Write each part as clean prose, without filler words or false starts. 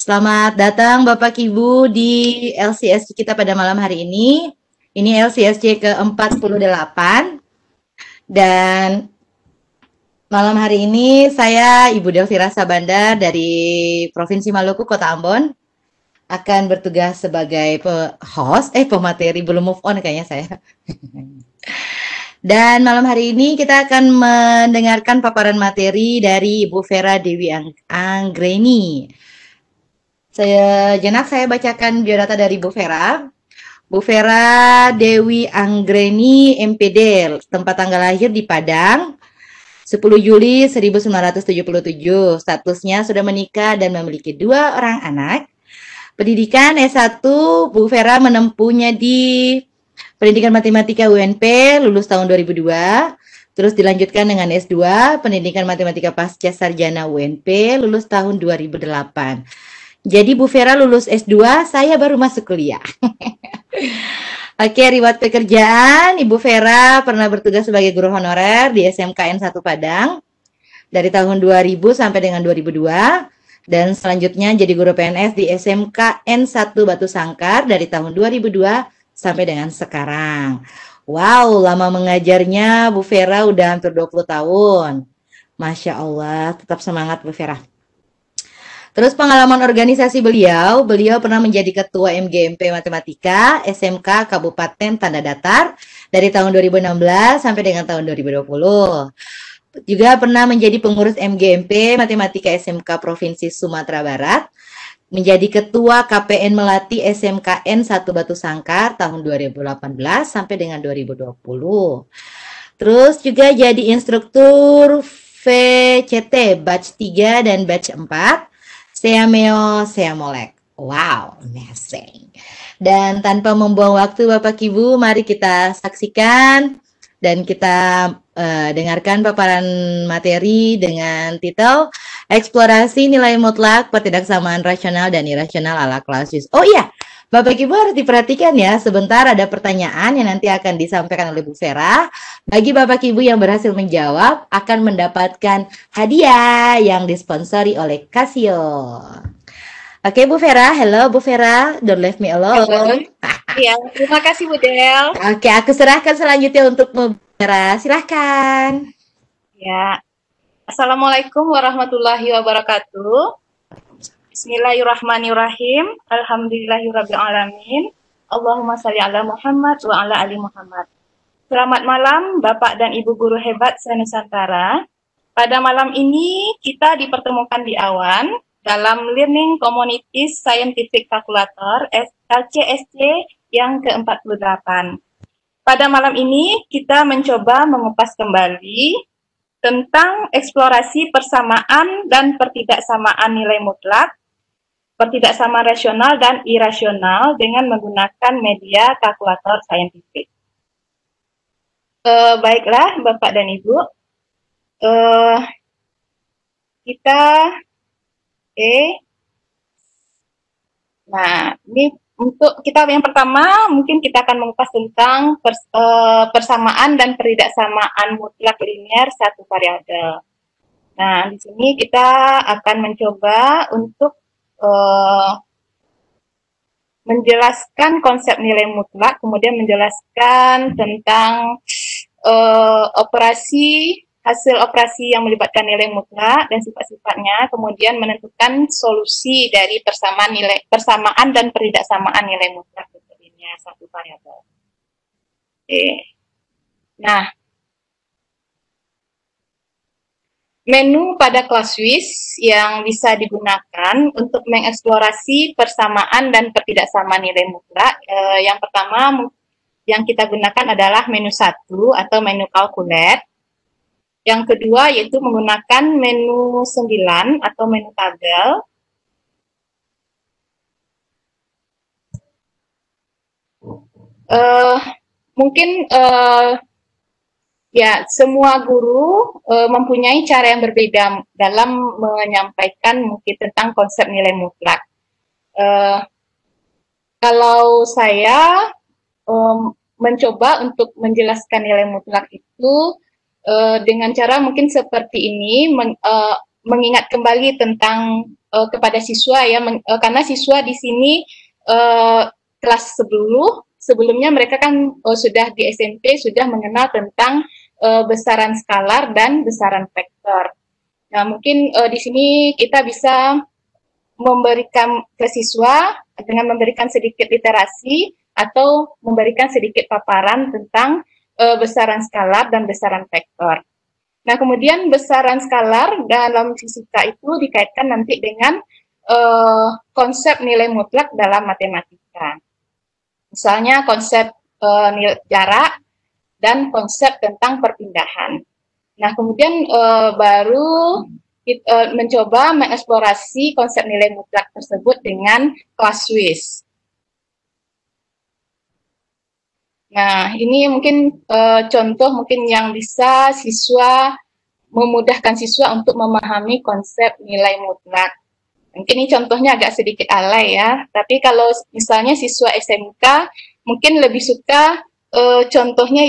Selamat datang Bapak Ibu di LCSC kita pada malam hari ini. Ini LCSC ke-48 dan malam hari ini saya Ibu Delvira Sabandar dari Provinsi Maluku, Kota Ambon akan bertugas sebagai host, pemateri, belum move on kayaknya saya. Dan malam hari ini kita akan mendengarkan paparan materi dari Ibu Vera Dewi Anggreni. Saya bacakan biodata dari Bu Vera. Bu Vera Dewi Anggreni MPD, tempat tanggal lahir di Padang, 10 Juli 1977. Statusnya sudah menikah dan memiliki 2 orang anak. Pendidikan S1, Bu Vera menempuhnya di Pendidikan Matematika UNP, lulus tahun 2002. Terus dilanjutkan dengan S2, Pendidikan Matematika Pasca Sarjana UNP, lulus tahun 2008. Jadi Bu Vera lulus S2, saya baru masuk kuliah. Oke, riwayat pekerjaan, Ibu Vera pernah bertugas sebagai guru honorer di SMKN 1 Padang dari tahun 2000 sampai dengan 2002. Dan selanjutnya jadi guru PNS di SMKN 1 Batu Sangkar dari tahun 2002 sampai dengan sekarang. Wow, lama mengajarnya Bu Vera udah hampir 20 tahun. Masya Allah, tetap semangat Bu Vera. Terus pengalaman organisasi beliau pernah menjadi ketua MGMP Matematika SMK Kabupaten Tanda Datar dari tahun 2016 sampai dengan tahun 2020. Juga pernah menjadi pengurus MGMP Matematika SMK Provinsi Sumatera Barat, menjadi ketua KPN Melati SMKN 1 Batu Sangkar tahun 2018 sampai dengan 2020. Terus juga jadi instruktur VCT batch 3 dan batch 4, Seameo Seamolek. Wow, amazing. Dan tanpa membuang waktu Bapak Ibu, mari kita saksikan dan kita dengarkan paparan materi dengan titel Eksplorasi Nilai Mutlak Pertidaksamaan Rasional dan Irasional ala Clausius. Oh iya, Bapak Ibu harus diperhatikan ya, sebentar ada pertanyaan yang nanti akan disampaikan oleh Bu Vera. Bagi Bapak Ibu yang berhasil menjawab akan mendapatkan hadiah yang disponsori oleh Casio. Oke Bu Vera, hello Bu Vera, don't leave me alone. Iya, terima kasih Bu Del. Oke, aku serahkan selanjutnya untuk Bu Vera, silahkan. Ya, Assalamualaikum warahmatullahi wabarakatuh. Bismillahirrahmanirrahim. Alhamdulillahirrabbilalamin. Allahumma shalli ala Muhammad wa ala ali Muhammad. Selamat malam Bapak dan Ibu guru hebat se-Nusantara. Pada malam ini kita dipertemukan di Awan dalam Learning Communities Scientific Calculator LCSC yang ke-48. Pada malam ini kita mencoba mengupas kembali tentang eksplorasi persamaan dan pertidaksamaan nilai mutlak, pertidaksamaan rasional dan irasional dengan menggunakan media kalkulator saintifik. Baiklah Bapak dan Ibu, Nah, ini untuk kita yang pertama, mungkin kita akan mengupas tentang persamaan dan pertidaksamaan mutlak linear satu variabel. Nah, di sini kita akan mencoba untuk menjelaskan konsep nilai mutlak, kemudian menjelaskan tentang hasil operasi yang melibatkan nilai mutlak dan sifat-sifatnya, kemudian menentukan solusi dari persamaan dan pertidaksamaan nilai mutlak linear satu variabel. Nah, menu pada Clausius yang bisa digunakan untuk mengeksplorasi persamaan dan pertidaksamaan nilai mutlak, yang pertama yang kita gunakan adalah menu 1 atau menu calculate. Yang kedua yaitu menggunakan menu 9 atau menu tabel. Mungkin ya semua guru mempunyai cara yang berbeda dalam menyampaikan mungkin tentang konsep nilai mutlak. Kalau saya mencoba untuk menjelaskan nilai mutlak itu dengan cara mungkin seperti ini, mengingat kembali tentang kepada siswa ya, karena siswa di sini kelas sebelumnya mereka kan sudah di SMP sudah mengenal tentang besaran skalar dan besaran vektor. Nah, mungkin di sini kita bisa memberikan ke siswa dengan memberikan sedikit literasi atau memberikan sedikit paparan tentang besaran skalar dan besaran vektor. Nah, kemudian besaran skalar dalam fisika itu dikaitkan nanti dengan konsep nilai mutlak dalam matematika. Misalnya konsep nilai jarak dan konsep tentang perpindahan. Nah, kemudian baru mencoba mengeksplorasi konsep nilai mutlak tersebut dengan casuis. Nah, ini mungkin contoh mungkin yang bisa memudahkan siswa untuk memahami konsep nilai mutlak. Mungkin ini contohnya agak sedikit alay ya, tapi kalau misalnya siswa SMK mungkin lebih suka contohnya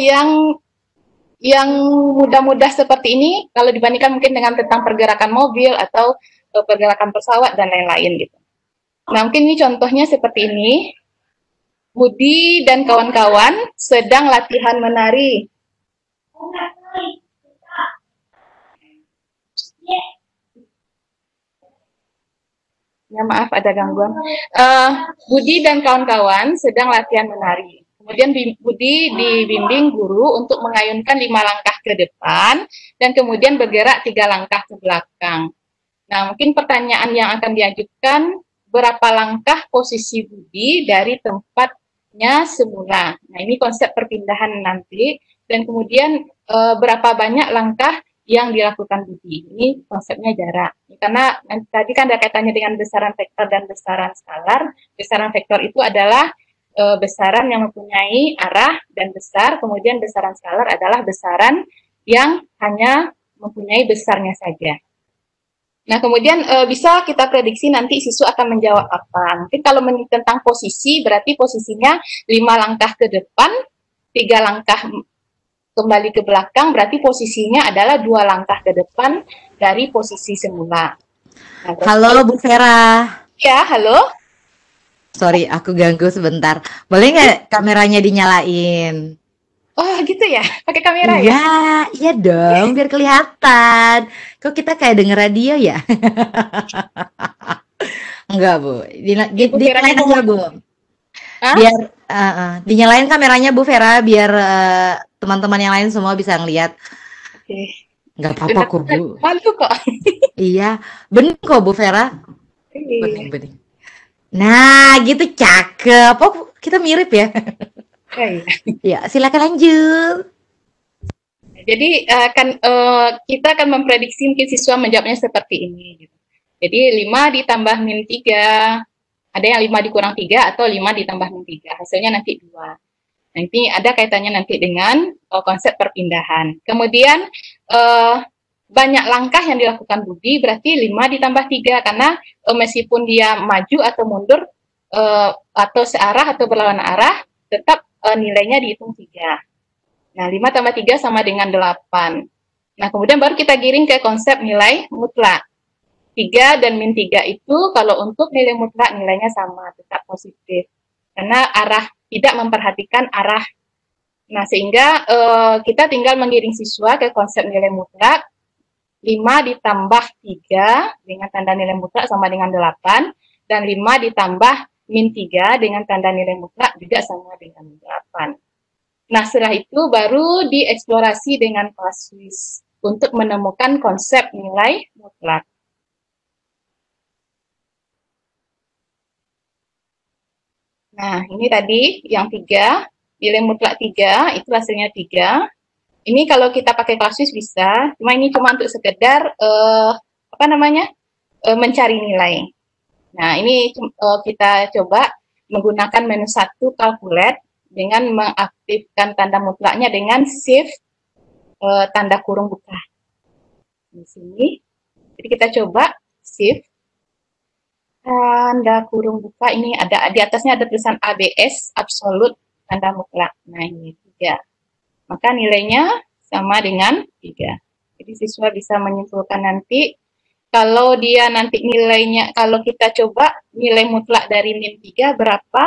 yang mudah-mudah seperti ini kalau dibandingkan mungkin dengan tentang pergerakan mobil atau pergerakan pesawat dan lain-lain gitu. Nah, mungkin ini contohnya seperti ini. Budi dan kawan-kawan sedang latihan menari. Ya, maaf ada gangguan. Budi dan kawan-kawan sedang latihan menari. Kemudian Budi dibimbing guru untuk mengayunkan 5 langkah ke depan dan kemudian bergerak 3 langkah ke belakang. Nah, mungkin pertanyaan yang akan diajukan, berapa langkah posisi Budi dari tempatnya semula? Nah, ini konsep perpindahan nanti. Dan kemudian berapa banyak langkah yang dilakukan Budi? Ini konsepnya jarak. Karena tadi kan ada kaitannya dengan besaran vektor dan besaran skalar. Besaran vektor itu adalah besaran yang mempunyai arah dan besar, kemudian besaran skalar adalah besaran yang hanya mempunyai besarnya saja. Nah, kemudian bisa kita prediksi nanti siswa akan menjawab apa. Mungkin kalau tentang posisi, berarti posisinya 5 langkah ke depan, 3 langkah kembali ke belakang, berarti posisinya adalah 2 langkah ke depan dari posisi semula. Nah, halo Bu Vera. Ya, halo. Sorry, aku ganggu sebentar. Boleh nggak kameranya dinyalain? Oh, gitu ya? Pakai kamera ya? Iya dong, biar kelihatan. Kok kita kayak denger radio ya? Enggak, Bu. Dinyalain aja, Bu. Biar dinyalain kameranya Bu Vera, biar teman-teman yang lain semua bisa ngeliat. Nggak apa-apa kok, Bu. Malu kok. Iya, bening kok Bu Vera. Bening. Nah, gitu cakep. Oh, kita mirip ya. Ya, silakan lanjut. Jadi kita akan memprediksi mungkin siswa menjawabnya seperti ini. Jadi 5 ditambah min 3, ada yang 5 dikurang 3 atau 5 ditambah min 3. Hasilnya nanti 2. Nanti ada kaitannya nanti dengan konsep perpindahan. Kemudian banyak langkah yang dilakukan Budi, berarti 5 ditambah 3, karena meskipun dia maju atau mundur atau searah atau berlawan arah, tetap nilainya dihitung 3. Nah, 5 tambah 3 sama dengan 8. Nah, kemudian baru kita giring ke konsep nilai mutlak. 3 dan min 3 itu kalau untuk nilai mutlak nilainya sama, tetap positif. Karena arah, tidak memperhatikan arah. Nah, sehingga kita tinggal mengiring siswa ke konsep nilai mutlak. 5 ditambah 3 dengan tanda nilai mutlak sama dengan 8, dan 5 ditambah min 3 dengan tanda nilai mutlak juga sama dengan 8. Nah, setelah itu baru dieksplorasi dengan casuis untuk menemukan konsep nilai mutlak. Nah, ini tadi yang 3, nilai mutlak 3, itu hasilnya 3. Ini kalau kita pakai casuis bisa, cuma ini cuma untuk sekedar mencari nilai. Nah, ini kita coba menggunakan menu 1 calculate dengan mengaktifkan tanda mutlaknya dengan shift tanda kurung buka. Di sini. Jadi kita coba shift tanda kurung buka, ini ada di atasnya ada tulisan ABS absolute tanda mutlak. Nah, ini 3. Maka nilainya sama dengan 3. Jadi siswa bisa menyimpulkan nanti Kalau dia nanti nilainya, kalau kita coba nilai mutlak dari min 3 berapa?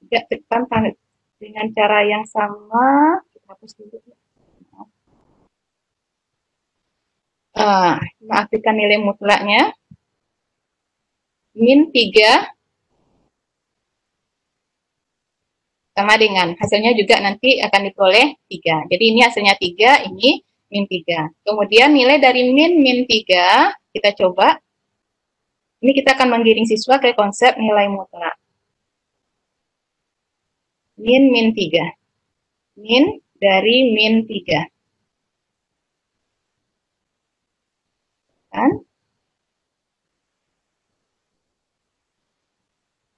Tidak tekan dengan cara yang sama. Kita hapus dulu. Aktifkan nilai mutlaknya. Min 3 sama dengan hasilnya juga nanti akan diperoleh 3. Jadi ini hasilnya 3, ini min 3. Kemudian nilai dari min 3 kita coba. Ini kita akan menggiring siswa ke konsep nilai mutlak. Min 3. Min dari min 3. Kan?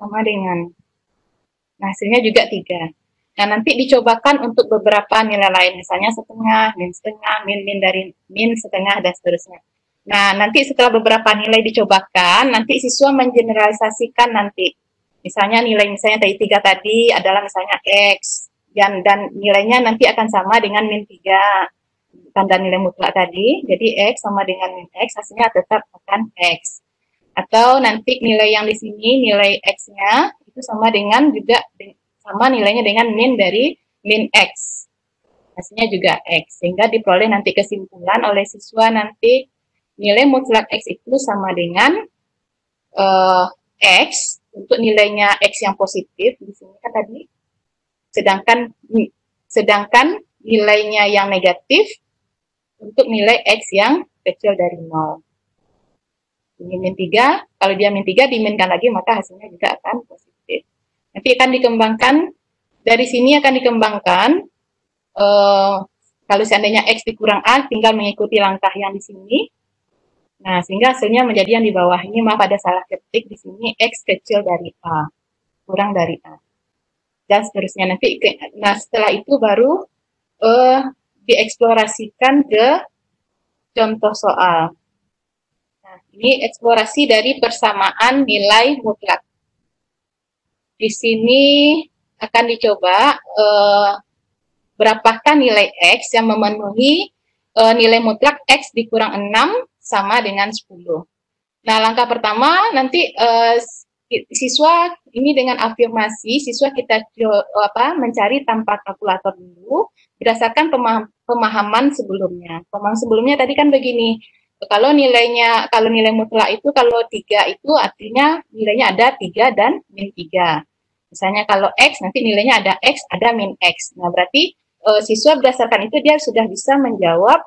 Sama dengan. Nah, hasilnya juga 3. Nah, nanti dicobakan untuk beberapa nilai lain, misalnya setengah, min dari min setengah, dan seterusnya. Nah, nanti setelah beberapa nilai dicobakan, nanti siswa mengeneralisasikan nanti. Misalnya tadi 3 tadi adalah misalnya X, dan nilainya nanti akan sama dengan min 3, tanda nilai mutlak tadi, jadi X sama dengan min X, hasilnya tetap akan X. Atau nanti nilai yang di sini, nilai X-nya, itu sama dengan juga sama nilainya dengan min dari min X. Hasilnya juga X. Sehingga diperoleh nanti kesimpulan oleh siswa nanti nilai mutlak X itu sama dengan X untuk nilainya X yang positif di sini kan tadi. Sedangkan nilainya yang negatif untuk nilai X yang kecil dari 0. Ini min 3, kalau dia min 3 diminkan lagi maka hasilnya juga akan positif. Nanti akan dikembangkan, dari sini akan dikembangkan, kalau seandainya X dikurang A, tinggal mengikuti langkah yang di sini. Nah, sehingga hasilnya menjadi yang di bawah ini, maaf ada salah ketik di sini, X kecil dari A, kurang dari A. Dan seterusnya nanti, nah setelah itu baru dieksplorasikan ke contoh soal. Nah, ini eksplorasi dari persamaan nilai mutlak. Di sini akan dicoba berapakah nilai X yang memenuhi nilai mutlak X dikurang 6 sama dengan 10. Nah, langkah pertama nanti siswa ini dengan afirmasi, siswa kita mencari tanpa kalkulator dulu berdasarkan pemahaman sebelumnya. Pemahaman sebelumnya tadi kan begini. Kalau nilai mutlak itu kalau 3 itu artinya nilainya ada 3 dan min 3. Misalnya kalau X nanti nilainya ada X, ada min X. Nah, berarti siswa berdasarkan itu dia sudah bisa menjawab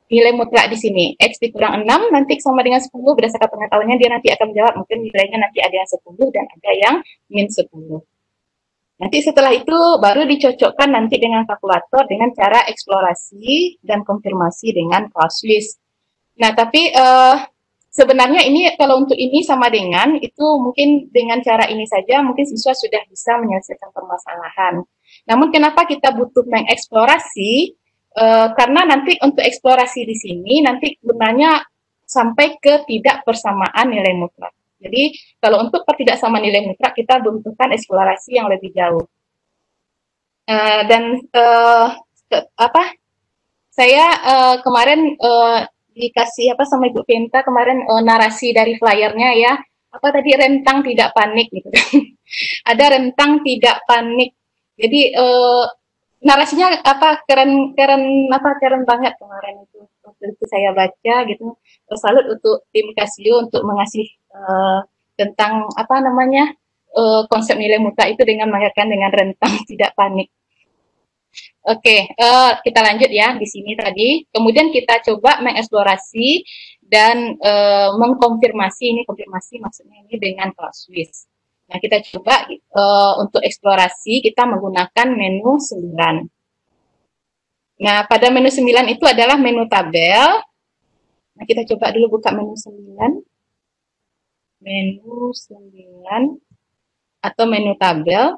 nilai mutlak di sini. X dikurang 6 nanti sama dengan 10, berdasarkan pengetahuannya dia nanti akan menjawab mungkin nilainya nanti ada yang 10 dan ada yang min 10. Nanti setelah itu baru dicocokkan nanti dengan kalkulator dengan cara eksplorasi dan konfirmasi dengan Clausewitz. Nah, tapi sebenarnya ini kalau untuk ini sama dengan itu mungkin dengan cara ini saja mungkin siswa sudah bisa menyelesaikan permasalahan. Namun kenapa kita butuh mengeksplorasi? Karena nanti untuk eksplorasi di sini nanti gunanya sampai ke tidak persamaan nilai mutlak. Jadi kalau untuk ketidaksamaan nilai mutlak kita membutuhkan eksplorasi yang lebih jauh. Saya kemarin dikasih sama Ibu Penta kemarin narasi dari flyernya ya. Apa tadi rentang tidak panik gitu. Ada rentang tidak panik. Jadi narasinya keren banget kemarin itu. Waktu itu saya baca gitu. Salut untuk tim Casio untuk mengasih tentang konsep nilai mutlak itu dengan mengaitkan dengan rentang tidak panik. Oke, kita lanjut ya di sini tadi. Kemudian kita coba mengeksplorasi dan mengkonfirmasi, ini konfirmasi maksudnya ini dengan Clausewitz. Nah, kita coba untuk eksplorasi kita menggunakan menu 9. Nah, pada menu 9 itu adalah menu tabel. Nah, kita coba dulu buka menu 9. Menu 9 atau menu tabel.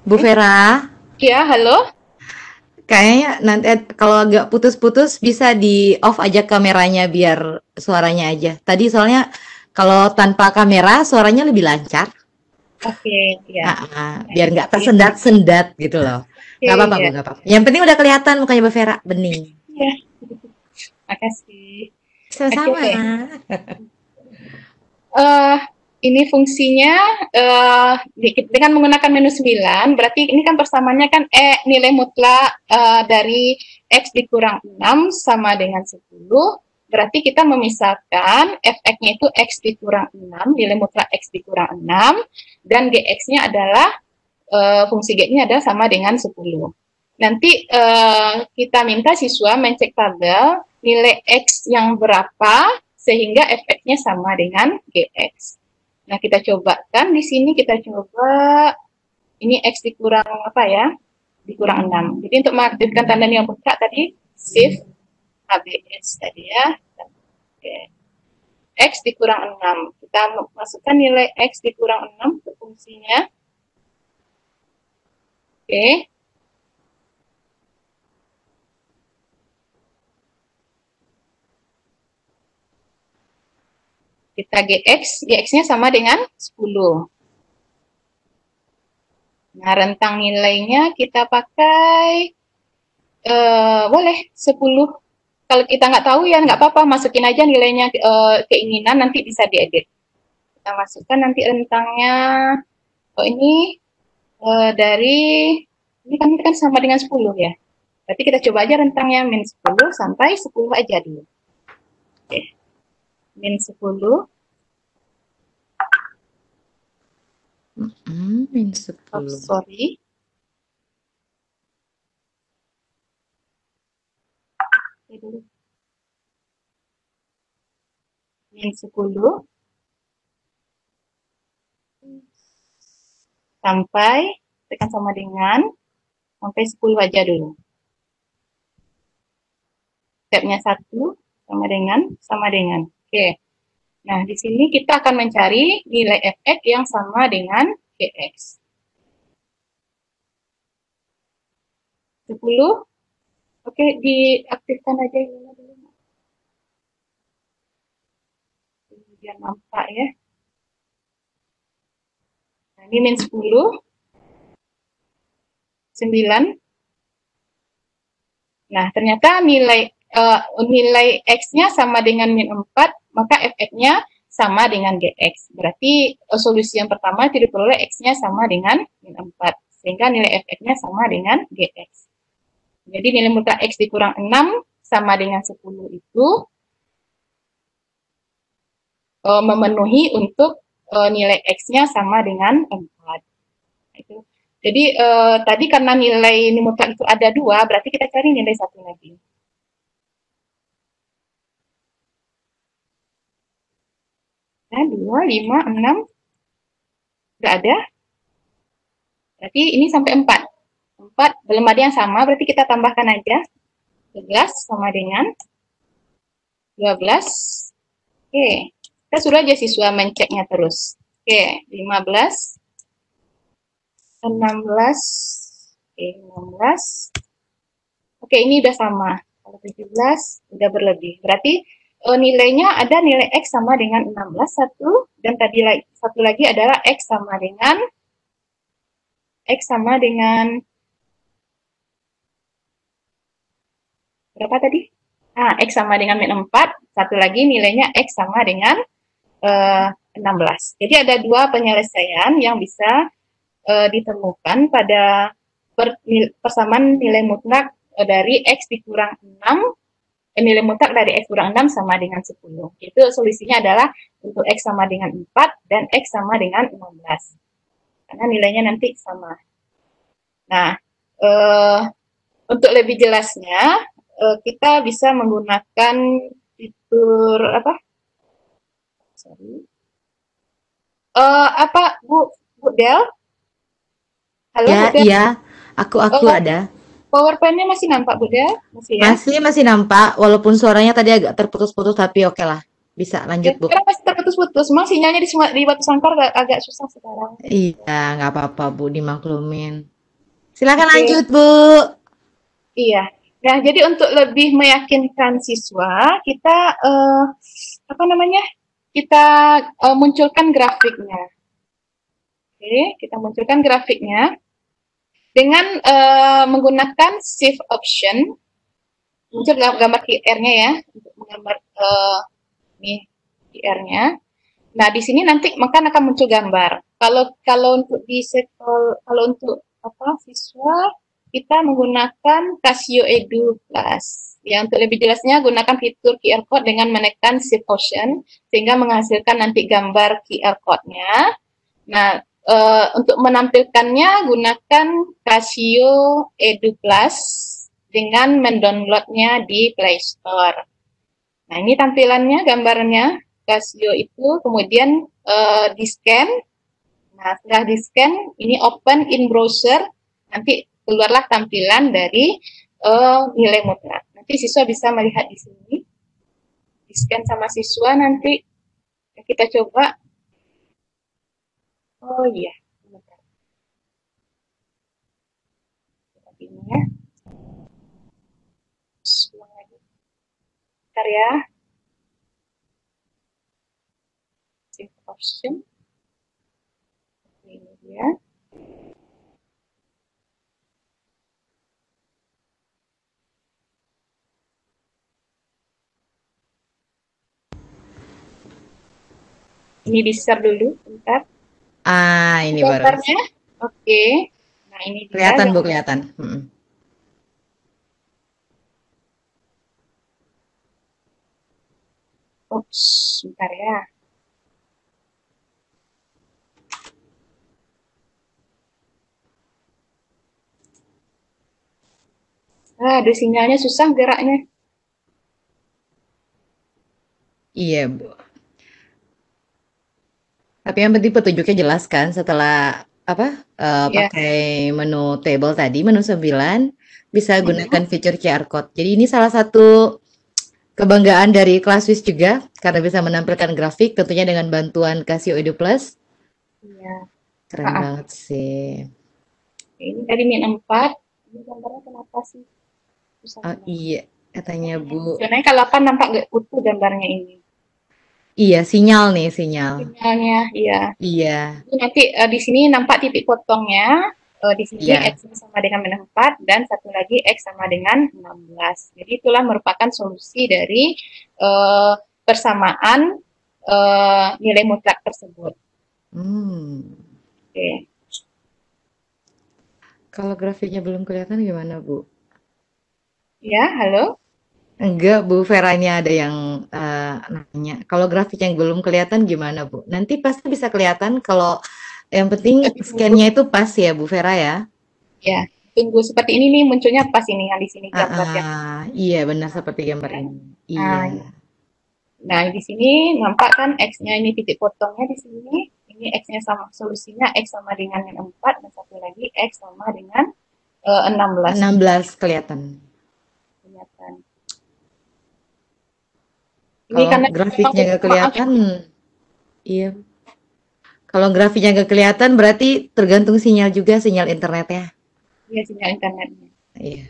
Bu Vera. Ya, halo. Kayaknya nanti kalau agak putus-putus bisa di off aja kameranya biar suaranya aja. Tadi soalnya kalau tanpa kamera suaranya lebih lancar. Oke, ya. Biar nggak tersendat-sendat gitu loh. Oke, Nggak apa-apa, Bu, ya. nggak apa-apa. Yang penting udah kelihatan mukanya Bu Vera, bening. Ya, makasih. Oke, Sama-sama. eh ini fungsinya dengan menggunakan menu 9, berarti ini kan persamaannya kan nilai mutlak dari X dikurang 6 sama dengan 10, berarti kita memisahkan fx-nya itu X dikurang 6, nilai mutlak X dikurang 6, dan Gx-nya adalah fungsi G-nya adalah sama dengan 10. Nanti kita minta siswa mencek tabel nilai X yang berapa sehingga fx-nya sama dengan Gx. Nah, kita cobakan di sini, kita coba ini X dikurang apa ya? Dikurang 6. Jadi untuk mengaktifkan tanda nilai mutlak tadi shift ABS tadi ya. Oke. X dikurang 6. Kita masukkan nilai X dikurang 6 ke fungsinya. Oke. Kita Gx-nya sama dengan 10. Nah, rentang nilainya kita pakai, boleh 10. Kalau kita nggak tahu ya nggak apa-apa, masukin aja nilainya keinginan, nanti bisa diedit. Kita masukkan nanti rentangnya, ini dari, ini kan sama dengan 10 ya. Berarti kita coba aja rentangnya min 10 sampai 10 aja dulu. Oke. Min 10. Min 10. Oh, sorry. Min 10 sampai tekan sama dengan sampai 10 aja dulu. Stepnya 1 sama dengan. Oke. Nah, di sini kita akan mencari nilai fx yang sama dengan gx. 10. Oke, diaktifkan aja ini dulu. Biar nampak ya. Nah, ini min 10. 9. Nah, ternyata nilai X-nya sama dengan min 4, maka fx-nya sama dengan Gx. Berarti solusi yang pertama tidak perlu X-nya sama dengan min 4. Sehingga nilai fx-nya sama dengan Gx. Jadi nilai mutlak X dikurang 6 sama dengan 10 itu memenuhi untuk nilai X-nya sama dengan 4. Itu. Jadi tadi karena nilai mutlak itu ada 2, berarti kita cari nilai 1 lagi. Nah, 2, 5, 6. Nggak ada. Berarti ini sampai 4. 4 belum ada yang sama, berarti kita tambahkan aja. 11 sama dengan 12. Oke. Kita suruh aja siswa menceknya terus. Oke, 15. 16. Oke, 16. Oke, ini udah sama. Kalau 17 udah berlebih. Berarti nilainya ada nilai X sama dengan 16, 1. Dan tadi satu lagi adalah X sama dengan berapa tadi? X sama dengan min 4. Satu lagi nilainya X sama dengan 16. Jadi ada 2 penyelesaian yang bisa ditemukan pada persamaan nilai mutlak dari X dikurang 6, nilai mutlak dari X kurang 6 sama dengan 10. Itu solusinya adalah untuk X sama dengan 4 dan X sama dengan 16. Karena nilainya nanti sama. Nah, untuk lebih jelasnya, kita bisa menggunakan fitur apa? Sorry. Bu Del? Halo, Ya, Bu Del? iya. Aku ada. PowerPoint-nya masih nampak, Bu Del? Masih ya? Masih nampak, walaupun suaranya tadi agak terputus-putus, tapi oke lah. Bisa lanjut, Bu. Karena masih terputus-putus, memang sinyalnya di Batu Sangkar agak susah sekarang. Iya, nggak apa-apa, Bu, dimaklumin. Silakan Oke. lanjut, Bu. Iya. Nah, jadi untuk lebih meyakinkan siswa, kita kita munculkan grafiknya. Oke, kita munculkan grafiknya dengan menggunakan shift option. Muncul gambar QR-nya ya, untuk menggambar nih QR-nya. Nah, di sini nanti akan muncul gambar. Kalau untuk kalau untuk siswa, kita menggunakan Casio Edu Plus. Ya, untuk lebih jelasnya gunakan fitur QR code dengan menekan shift option sehingga menghasilkan nanti gambar QR code-nya. Nah, untuk menampilkannya gunakan Casio Edu Plus dengan mendownloadnya di Play Store. Nah, ini tampilannya, gambarnya Casio itu, kemudian di-scan. Nah, setelah di-scan, ini open in browser, nanti keluarlah tampilan dari nilai mutlak. Nanti siswa bisa melihat di sini, di-scan sama siswa, nanti kita coba. Oh iya, bentar. Ini ya. Bentar ya. Shift option. Ini dia. Ini di-share dulu, bentar. Ini baru. Oke. Nah, ini kelihatan Bu, kelihatan. Ups, bentar ya. Ada sinyalnya susah geraknya. Iya Bu. Tapi yang penting petunjuknya jelas kan setelah pakai menu table tadi, menu 9 bisa gunakan fitur QR code. Jadi ini salah satu kebanggaan dari Classwiz juga karena bisa menampilkan grafik tentunya dengan bantuan Casio Edu Plus. Iya. Keren banget sih. Ini tadi min 4. Ini gambarnya kenapa sih? Iya, katanya Bu. Sebenarnya kalau 8 nampak nggak utuh gambarnya ini. Iya, sinyal nih, sinyal. Sinyalnya, iya. Iya. Nanti di sini nampak titik potongnya. Di sini X sama dengan min 4 dan satu lagi X sama dengan 16. Jadi itulah merupakan solusi dari persamaan nilai mutlak tersebut. Oke. Kalau grafiknya belum kelihatan gimana, Bu? Ya, halo? Enggak, Bu Vera, ini ada yang nanya. Kalau grafik yang belum kelihatan gimana, Bu? Nanti pasti bisa kelihatan kalau yang penting scan-nya itu pas ya, Bu Vera ya? Ya, tunggu seperti ini nih munculnya pas ini yang di sini gambarnya. Iya, benar seperti gambar ini. Iya. Nah, di sini nampak kan X-nya ini titik potongnya di sini. Ini X-nya sama, solusinya X sama dengan 4 dan satu lagi X sama dengan 16. 16 kelihatan. Ini kalau grafiknya nggak kelihatan, iya. Kalau grafiknya nggak kelihatan, berarti tergantung sinyal juga, sinyal internetnya. Iya, sinyal internetnya. Iya.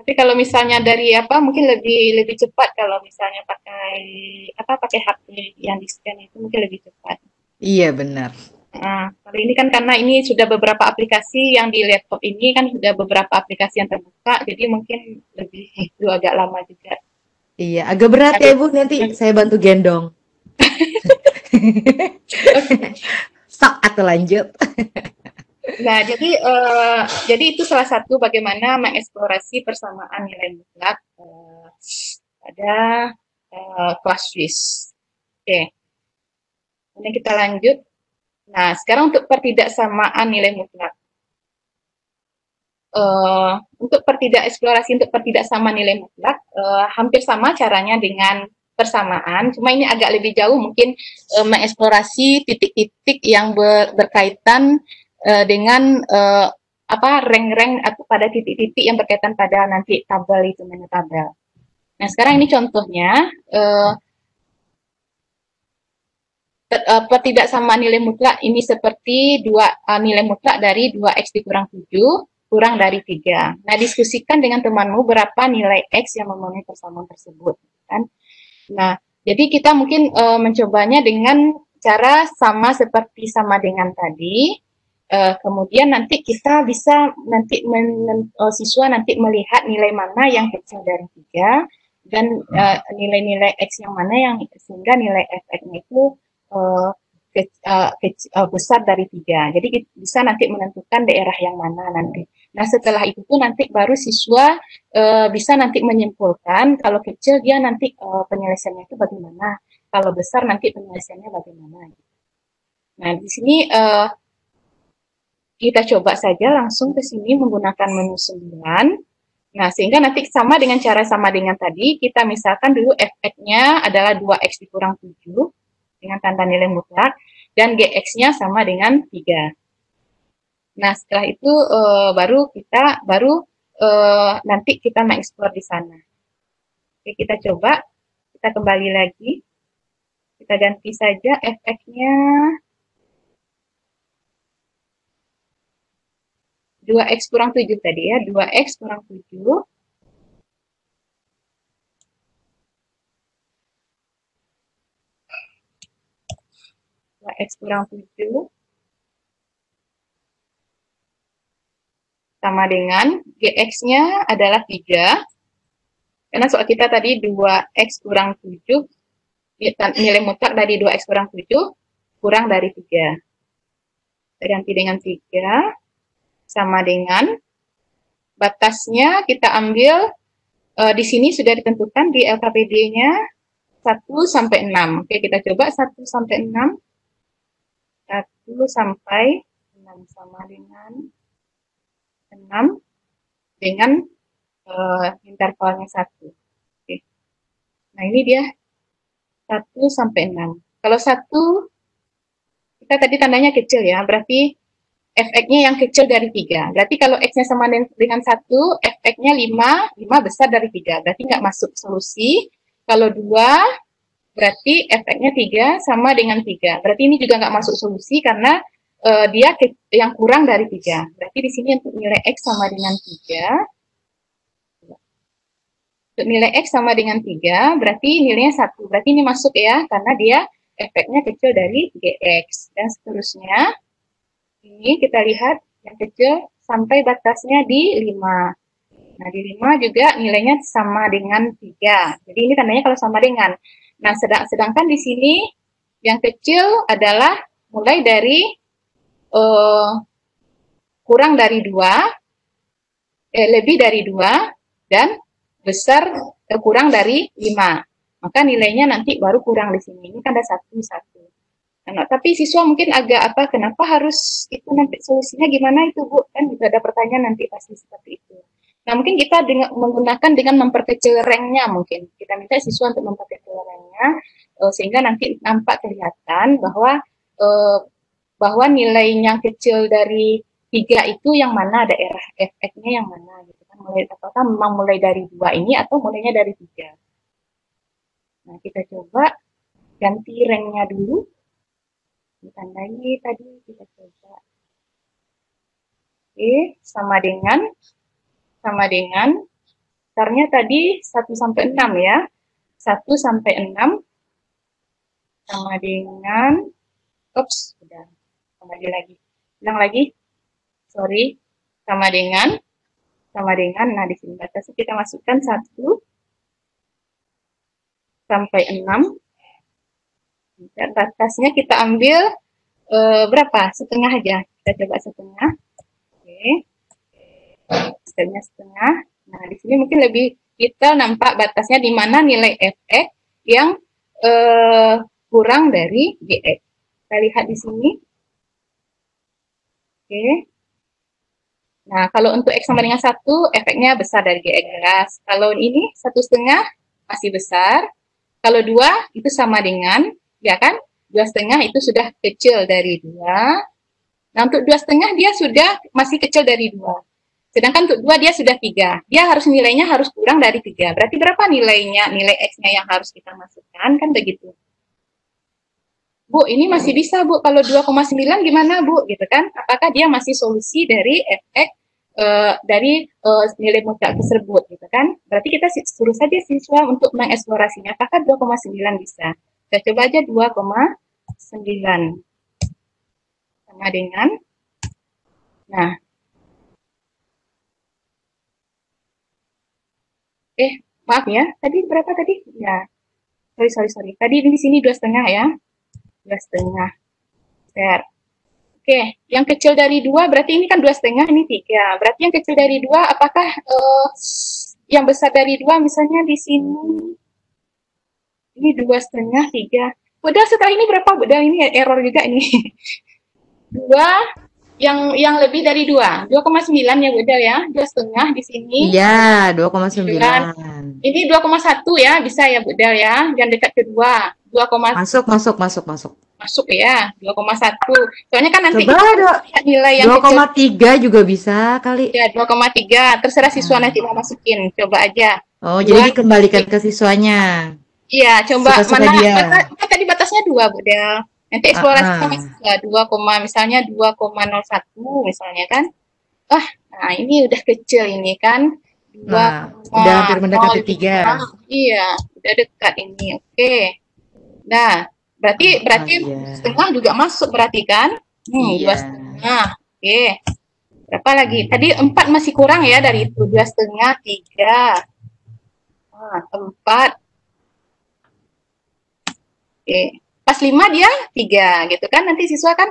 Tapi kalau misalnya dari mungkin lebih cepat kalau misalnya pakai HP yang di scan itu mungkin lebih cepat. Iya, benar. Nah, kali ini kan karena ini sudah beberapa aplikasi yang di laptop ini kan sudah beberapa aplikasi yang terbuka, jadi mungkin lebih itu agak lama juga. Iya, agak berat ya Bu, nanti saya bantu gendong. Sok atau lanjut. Nah, jadi itu salah satu bagaimana mengeksplorasi persamaan nilai mutlak pada Classwiz. Oke, kemudian kita lanjut. Nah, sekarang untuk pertidaksamaan nilai mutlak. Untuk eksplorasi untuk pertidaksamaan nilai mutlak hampir sama caranya dengan persamaan, cuma ini agak lebih jauh mungkin mengeksplorasi titik-titik yang berkaitan dengan rank-rank pada titik-titik yang berkaitan pada nanti tabel itu, menu tabel. Nah, sekarang ini contohnya pertidaksamaan nilai mutlak ini seperti nilai mutlak dari 2x dikurang 7 kurang dari 3. Nah, diskusikan dengan temanmu berapa nilai X yang memenuhi persamaan tersebut. Kan? Nah, jadi kita mungkin mencobanya dengan cara sama seperti sama dengan tadi. Kemudian nanti kita bisa siswa nanti melihat nilai mana yang kecil dari 3 dan nilai-nilai X yang mana yang sehingga nilai Fx-nya itu besar dari 3. Jadi bisa nanti menentukan daerah yang mana nanti. Nah setelah itu tuh nanti baru siswa bisa nanti menyimpulkan kalau kecil dia nanti penyelesaiannya itu bagaimana, kalau besar nanti penyelesaiannya bagaimana. Nah di sini kita coba saja langsung ke sini menggunakan menu 9. Nah, sehingga nanti sama dengan cara sama dengan tadi, kita misalkan dulu Fx-nya adalah 2x dikurang 7 dengan tanda nilai mutlak, dan Gx-nya sama dengan 3. Nah, setelah itu baru nanti kita mengeksplor di sana. Oke, kita coba, kita kembali lagi, kita ganti saja Fx-nya 2x kurang 7 tadi ya, 2x kurang 7. X kurang 7 sama dengan Gx-nya adalah 3. Karena soal kita tadi 2x kurang 7, nilai mutlak dari 2x kurang 7 kurang dari 3. Kita ganti dengan 3. Sama dengan batasnya kita ambil di sini sudah ditentukan di LKPD-nya 1 sampai 6. Oke, kita coba 1 sampai 6. 1 sampai 6 sama dengan 6 dengan intervalnya 1. Oke. Nah, ini dia 1 sampai 6. Kalau 1 kita tadi tandanya kecil ya, berarti Fx-nya yang kecil dari 3. Berarti kalau X-nya sama dengan 1, Fx-nya 5 besar dari 3. Berarti nggak masuk solusi. Kalau 2, berarti Fx-nya 3 sama dengan 3. Berarti ini juga nggak masuk solusi karena dia yang kurang dari 3. Berarti di sini untuk nilai X sama dengan 3. Untuk nilai X sama dengan 3, berarti nilainya 1. Berarti ini masuk ya, karena dia Fx-nya kecil dari Gx. Dan seterusnya. Ini kita lihat yang kecil sampai batasnya di 5. Nah, di 5 juga nilainya sama dengan 3. Jadi ini tandanya kalau sama dengan. Nah, sedangkan di sini yang kecil adalah mulai dari kurang dari 2, lebih dari 2, dan besar kurang dari 5. Maka nilainya nanti baru kurang di sini. Ini kan ada 1. Nah, tapi siswa mungkin agak kenapa harus itu nanti solusinya gimana itu Bu? Kan juga ada pertanyaan nanti pasti seperti itu. Nah, mungkin kita menggunakan dengan memperkecil ranknya mungkin. Kita minta siswa untuk memperkecil ranknya sehingga nanti nampak kelihatan bahwa nilai yang kecil dari 3 itu yang mana, daerah Fx-nya yang mana gitu kan. Apakah memang mulai dari 2 ini atau mulainya dari 3. Nah, kita coba ganti ranknya dulu. Ditandai tadi, kita coba. Oke, sama dengan besarnya tadi 1 sampai 6 ya. 1 sampai 6 sama dengan udah. Kembali lagi. Ulang lagi. Sorry. Sama dengan nah di sini batasnya kita masukkan 1 sampai 6. Dan batasnya kita ambil berapa? Setengah aja. Kita coba setengah. Oke. Setengah. Nah, di sini mungkin lebih detail nampak batasnya di mana nilai Fx yang kurang dari Gx. Kita lihat di sini. Oke. Nah, kalau untuk X sama dengan 1, Fx-nya besar dari Gx jelas. Kalau ini 1,5 masih besar. Kalau 2 itu sama dengan, ya kan? 2,5 itu sudah kecil dari 2. Nah, untuk 2,5 dia sudah masih kecil dari 2. Sedangkan untuk 2 dia sudah 3. Dia nilainya harus kurang dari 3. Berarti berapa nilainya? Nilai X-nya yang harus kita masukkan, kan begitu. Bu, ini masih bisa, Bu. Kalau 2,9 gimana, Bu? Gitu kan? Apakah dia masih solusi dari Fx dari nilai mutlak tersebut, gitu kan? Berarti kita suruh saja siswa untuk mengeksplorasinya. Apakah 2,9 bisa? Kita coba aja 2,9. sama dengan, nah, maaf ya, tadi berapa tadi? Ya, sorry. Tadi di sini 2,5 ya, 2,5. Fair. Oke, yang kecil dari 2 berarti ini kan 2,5, ini 3. Berarti yang kecil dari 2, apakah yang besar dari 2 misalnya di sini, ini 2,5, 3. Udah setelah ini berapa? Udah ini error juga ini. 2, yang lebih dari 2,9 ya Budal ya, 2,5 di sini. Iya, 2,9. Ini 2,1 ya, bisa ya Budal ya, yang dekat kedua. 2, masuk ya, 2,1. Soalnya kan nanti coba kita lihat nilai yang 2,3 juga bisa kali. Ya, 2,3. Terserah siswa nanti mau masukin. Coba aja. Oh, jadi dikembalikan ke siswanya. Iya, coba Suka-suka dia. tadi batasnya 2, Budel. Nanti eksplorasi sama siswa 2, misalnya 2,01 misalnya kan. Nah ini udah kecil ini kan. 2, Nah, udah hampir mendekati 3. Iya, udah dekat ini. Oke. Nah, berarti setengah juga masuk berarti kan? Iya. 2,5. Oke. Berapa lagi? Tadi 4 masih kurang ya dari itu. 2,5, 3. 4. Oke. Pas 5 dia 3 gitu kan. Nanti siswa kan,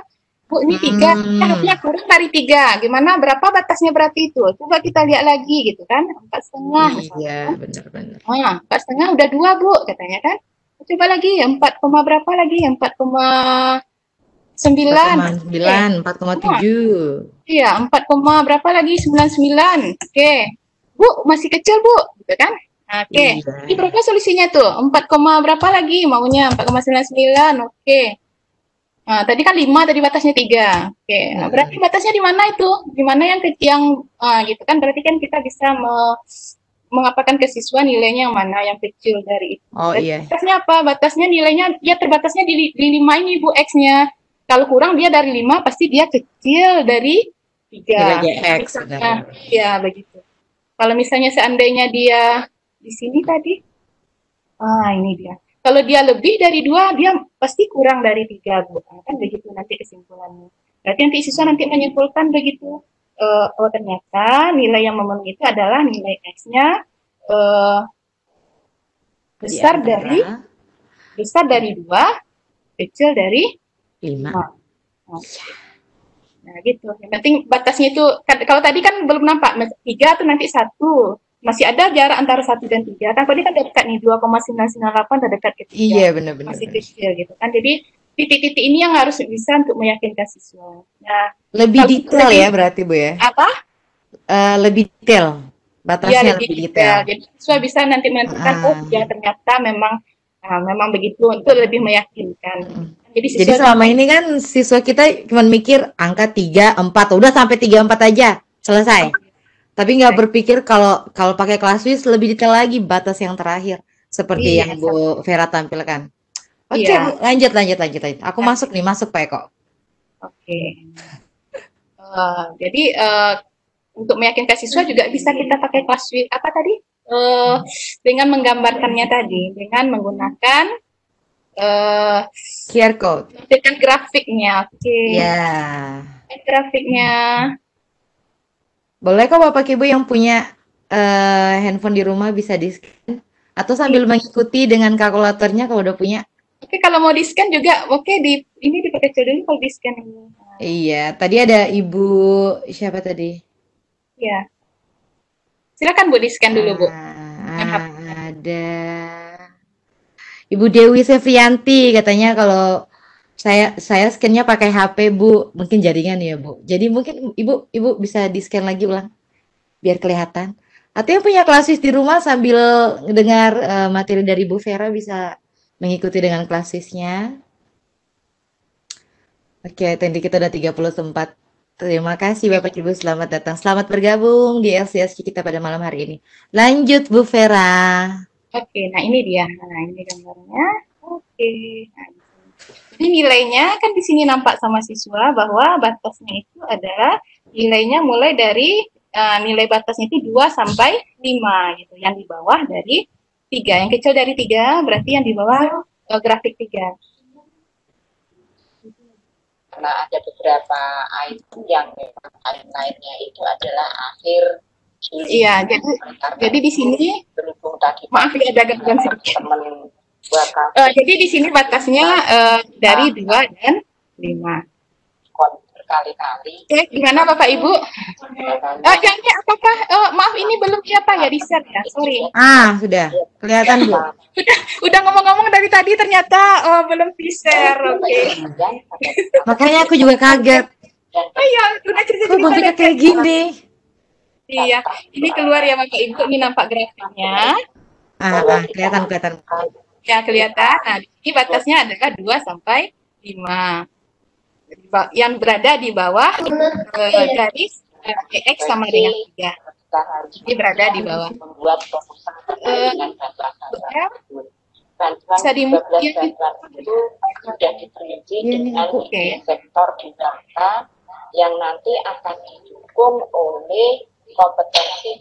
Bu ini 3. Harusnya kurang dari 3. Gimana? Berapa batasnya berarti itu? Coba kita lihat lagi gitu kan. 4,5. Iya, benar-benar. 4,5 udah 2 Bu katanya kan. Coba lagi 4, berapa lagi? 4,9. 4,7. Iya, 4, berapa lagi? 99. Oke. Bu, masih kecil, Bu. Gitu kan? Oke. Ini berapa solusinya tuh? 4, berapa lagi maunya? 4,99. Oke. Nah, tadi kan 5, tadi batasnya 3. Oke. Nah, berarti batasnya di mana itu? Di mana yang gitu kan? Berarti kan kita bisa mengapakan ke siswa nilainya yang mana yang kecil dari itu. Oh iya. Batasnya apa? Batasnya nilainya ya terbatasnya di 5 ini Bu X-nya. Kalau kurang dia dari 5 pasti dia kecil dari 3. Nilai X. Ya begitu. Kalau misalnya seandainya dia di sini tadi, ini dia. Kalau dia lebih dari 2, dia pasti kurang dari 3 Bu. Kan begitu nanti kesimpulannya. Berarti nanti siswa nanti menyimpulkan begitu. Ternyata nilai yang memenuhi itu adalah nilai X-nya besar dari 2, kecil dari 5. Nah, gitu. Yang penting batasnya itu, kalau tadi kan belum nampak, 3 atau nanti 1. Masih ada jarak antara 1 dan 3. Kan tadi kan dekat nih, 2,998 udah dekat ke 3. Iya, benar-benar. Masih kecil gitu kan. Jadi titik-titik ini yang harus bisa untuk meyakinkan siswa. Nah, lebih detail ya berarti Bu ya? Apa? Lebih detail. Batasnya lebih detail. Jadi siswa bisa nanti menentukan, ya ternyata memang begitu, untuk lebih meyakinkan. Jadi selama ini kan siswa kita cuma mikir angka 3, 4, udah sampai 3, 4 aja, selesai. Tapi nggak berpikir kalau pakai ClassWiz lebih detail lagi batas yang terakhir, seperti yang Bu Vera tampilkan. Oke, Bu, lanjut. Aku masuk Pak Eko. Oke. Jadi untuk meyakinkan siswa juga bisa kita pakai ClassWiz apa tadi? Dengan menggambarkannya tadi, dengan menggunakan QR code. Dengan grafiknya. Oke. Ya. Grafiknya. Boleh kok Bapak Ibu yang punya handphone di rumah bisa di-scan atau sambil mengikuti dengan kalkulatornya kalau udah punya. Oke, kalau mau di-scan juga ini diperkecil dulu kalau di-scan ini. Iya, tadi ada Ibu siapa tadi? Iya. Silakan Bu di-scan dulu, Bu. Ada Ibu Dewi Sevianti katanya kalau saya scan-nya pakai HP Bu, mungkin jaringan ya Bu. Jadi mungkin Ibu bisa di-scan lagi ulang biar kelihatan. Atau yang punya ClassWiz di rumah sambil dengar materi dari Bu Vera bisa mengikuti dengan ClassWiz-nya. Oke, tadi kita udah 34. Terima kasih Bapak Ibu, selamat datang. Selamat bergabung di LCSC kita pada malam hari ini. Lanjut Bu Vera. Oke, nah ini dia. Nah, ini gambarnya. Oke. Nah, jadi nilainya kan di sini nampak sama siswa bahwa batasnya itu adalah nilainya mulai dari nilai batasnya itu 2 sampai 5 gitu. Yang di bawah dari 3. Yang kecil dari 3 berarti yang di bawah grafik 3. karena ada beberapa item yang memang timeline-nya itu adalah akhir Juli. Iya, jadi di sini berhubung tadi maaf ya ada gangguan sedikit. teman bakal Jadi di sini batasnya dari 2 dan 5. berkali-kali. Oke, gimana Bapak Ibu? Janji apakah maaf ini belum Pak ya di share ya? Sorry. Sudah. Kelihatan, Bu. Udah ngomong-ngomong dari tadi ternyata belum di share. Oke. Makanya aku juga kaget. Oh iya, udah cerita-cerita. Kok grafiknya kayak gini? Iya, ini keluar ya Bapak Ibu, ini nampak grafiknya. Kelihatan. Ya, kelihatan. Nah, ini batasnya adalah 2 sampai 5. Yang berada di bawah garis X sama dengan 3. Ini berada di bawah. Bisa dimulai sudah diperinci dengan sektor dinamika yang nanti akan didukung oleh kompetensi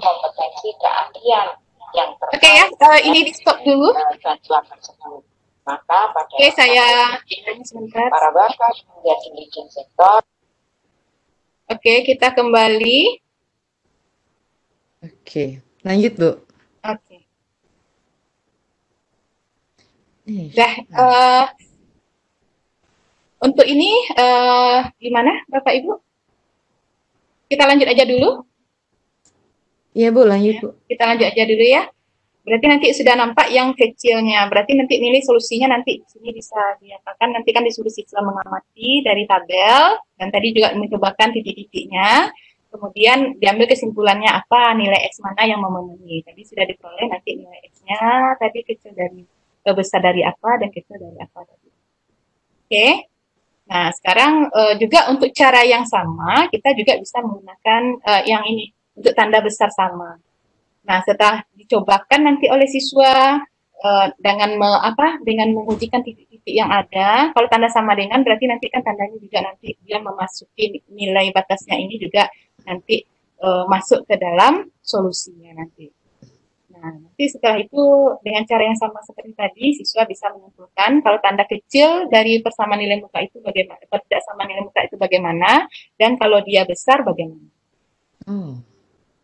keahlian yang terkait. Ini di stop dulu. Bantuan tersebut. Maka pada saya sebentar. Para bapak menjadi leading sektor. Kita kembali. Lanjut, Bu. Untuk ini gimana Bapak Ibu? Kita lanjut aja dulu. Iya Bu, lanjut Bu. Kita lanjut aja dulu ya. Berarti nanti sudah nampak yang kecilnya. Berarti nanti nilai solusinya nanti di sini bisa diapakan. Nanti kan disuruh siswa mengamati dari tabel dan tadi juga mencobakan titik-titiknya. Kemudian diambil kesimpulannya apa nilai X mana yang memenuhi. Tadi sudah diperoleh nanti nilai X-nya tadi kecil dari besar dari apa dan kecil dari apa tadi. Nah, sekarang juga untuk cara yang sama kita juga bisa menggunakan yang ini untuk tanda besar sama. Nah, setelah dicobakan nanti oleh siswa dengan mengujikan titik-titik yang ada, kalau tanda sama dengan berarti nanti kan tandanya juga nanti dia memasuki nilai batasnya ini juga nanti masuk ke dalam solusinya nanti. Nah, nanti setelah itu dengan cara yang sama seperti tadi, siswa bisa menyimpulkan kalau tanda kecil dari persamaan nilai muka itu bagaimana, tidak sama nilai muka itu bagaimana, dan kalau dia besar bagaimana.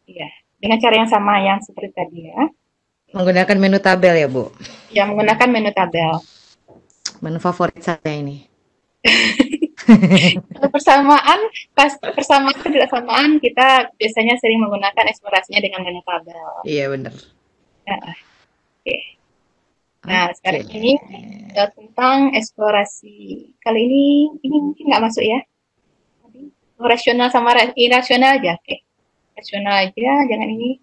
Iya, dengan cara yang sama yang seperti tadi ya. Menggunakan menu tabel ya, Bu? Ya, menggunakan menu tabel. Menu favorit saya ini. Persamaan tidak samaan kita biasanya sering menggunakan eksplorasinya dengan menu tabel. Iya benar. Nah, sekarang ini tentang eksplorasi. Kali ini mungkin nggak masuk ya. Rasional sama irasional aja. Rasional aja, jangan ini.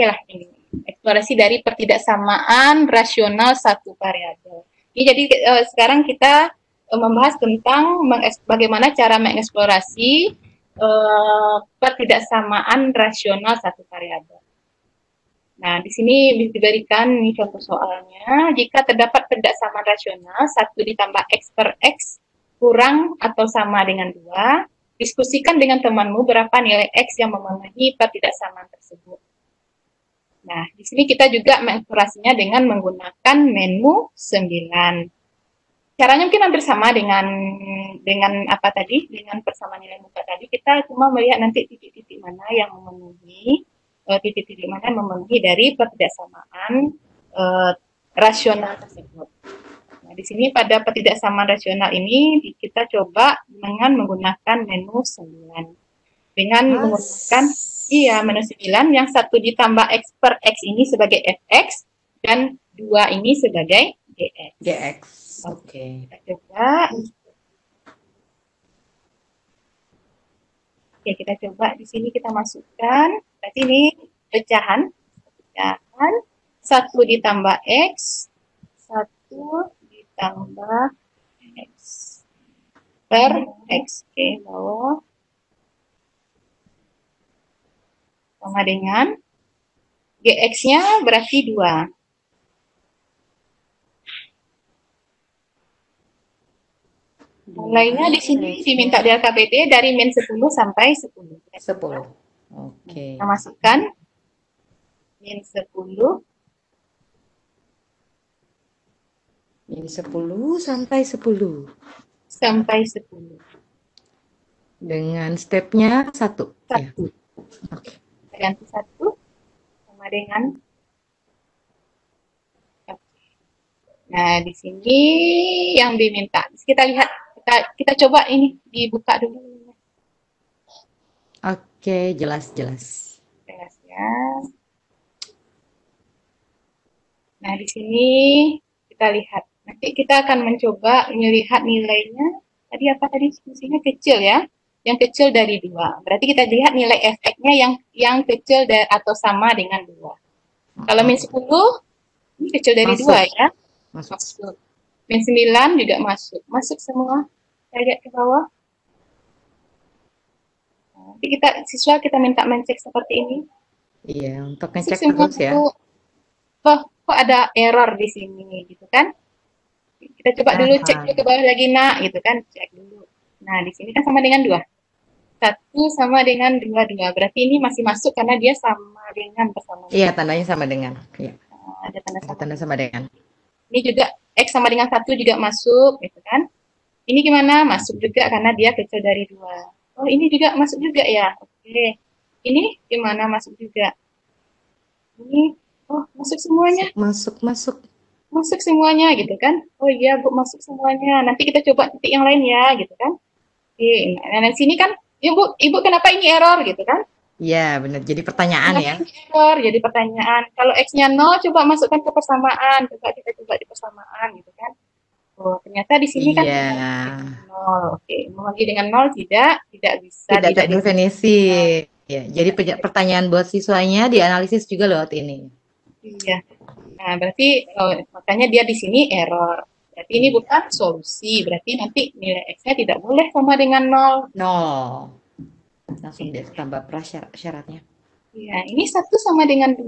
Lah ini. Eksplorasi dari pertidaksamaan rasional satu variabel. Ini jadi sekarang kita membahas tentang bagaimana cara mengeksplorasi pertidaksamaan rasional satu variabel. Nah, di sini diberikan ini contoh soalnya. Jika terdapat pertidaksamaan rasional 1 ditambah X per X kurang atau sama dengan 2, diskusikan dengan temanmu berapa nilai X yang memenuhi pertidaksamaan tersebut. Nah, di sini kita juga mengeksplorasinya dengan menggunakan menu 9. Caranya mungkin hampir sama dengan apa tadi, dengan persamaan nilai muka tadi. Kita cuma melihat nanti titik-titik mana yang memenuhi dari pertidaksamaan rasional tersebut. Nah, di sini pada pertidaksamaan rasional ini kita coba dengan menggunakan menu 9. Dengan menggunakan menu 9 yang 1 ditambah X per X ini sebagai fx dan 2 ini sebagai gx. Kita coba. Kita coba di sini kita masukkan. Berarti ini pecahan 1 ditambah X 1 ditambah X per X. Bawah sama dengan gx-nya berarti 2. Mulainya di sini diminta delta PD dari min 10 sampai 10. Kita masukkan min 10 Min 10 sampai 10. Sampai 10. Dengan stepnya 1. Ya. 1. Oke. Ganti 1 sama dengan. Nah, di sini yang diminta. Kita lihat, kita coba ini dibuka dulu. Oke, jelas-jelas. Jelas ya. Nah, di sini kita lihat. Nanti kita akan mencoba melihat nilainya. Tadi apa tadi? Fungsinya kecil ya. Yang kecil dari 2. Berarti kita lihat nilai efeknya yang kecil atau sama dengan 2. Kalau min 10, ini kecil dari Masuk. 2 ya. Masuk. Masuk. Min 9 juga masuk. Masuk semua. Kita lihat ke bawah. Nanti siswa kita minta mencek seperti ini. Iya, untuk Masuk ngecek semua terus ya. Bu. Oh, kok ada error di sini gitu kan? Kita coba dulu cek dulu ke bawah lagi nak gitu kan, cek dulu. Nah, di sini kan sama dengan 2. 1 sama dengan 2. Berarti ini masih masuk karena dia sama dengan persamaan. Iya, tandanya sama dengan. Iya. Nah, ada tanda sama. Tanda sama dengan. Ini juga X sama dengan 1 juga masuk gitu kan. Ini gimana? Masuk juga karena dia kecil dari 2. Oh, ini juga masuk juga ya. Oke. Ini gimana? Masuk juga. Ini, oh, masuk semuanya. Masuk. Masuk semuanya gitu kan. Oh iya, Bu, masuk semuanya. Nanti kita coba titik yang lain ya gitu kan. Oke. Nah, di sini kan, Ibu kenapa ini error gitu kan? Iya, benar. Jadi pertanyaan Kenapa ya. ini error? Jadi pertanyaan. Kalau X-nya 0, coba masukkan ke persamaan. Kita coba di persamaan gitu kan. Oh, ternyata di sini kan Iya. 0. Oke, membagi dengan 0 tidak bisa. Tidak terdefinisi. Ya, jadi pertanyaan buat siswanya dianalisis juga lewat ini. Iya. Nah, berarti makanya dia di sini error. Berarti ini bukan solusi. Berarti nanti nilai X-nya tidak boleh sama dengan 0. 0. Langsung dia tambah syaratnya. Iya, ini 1 sama dengan 2.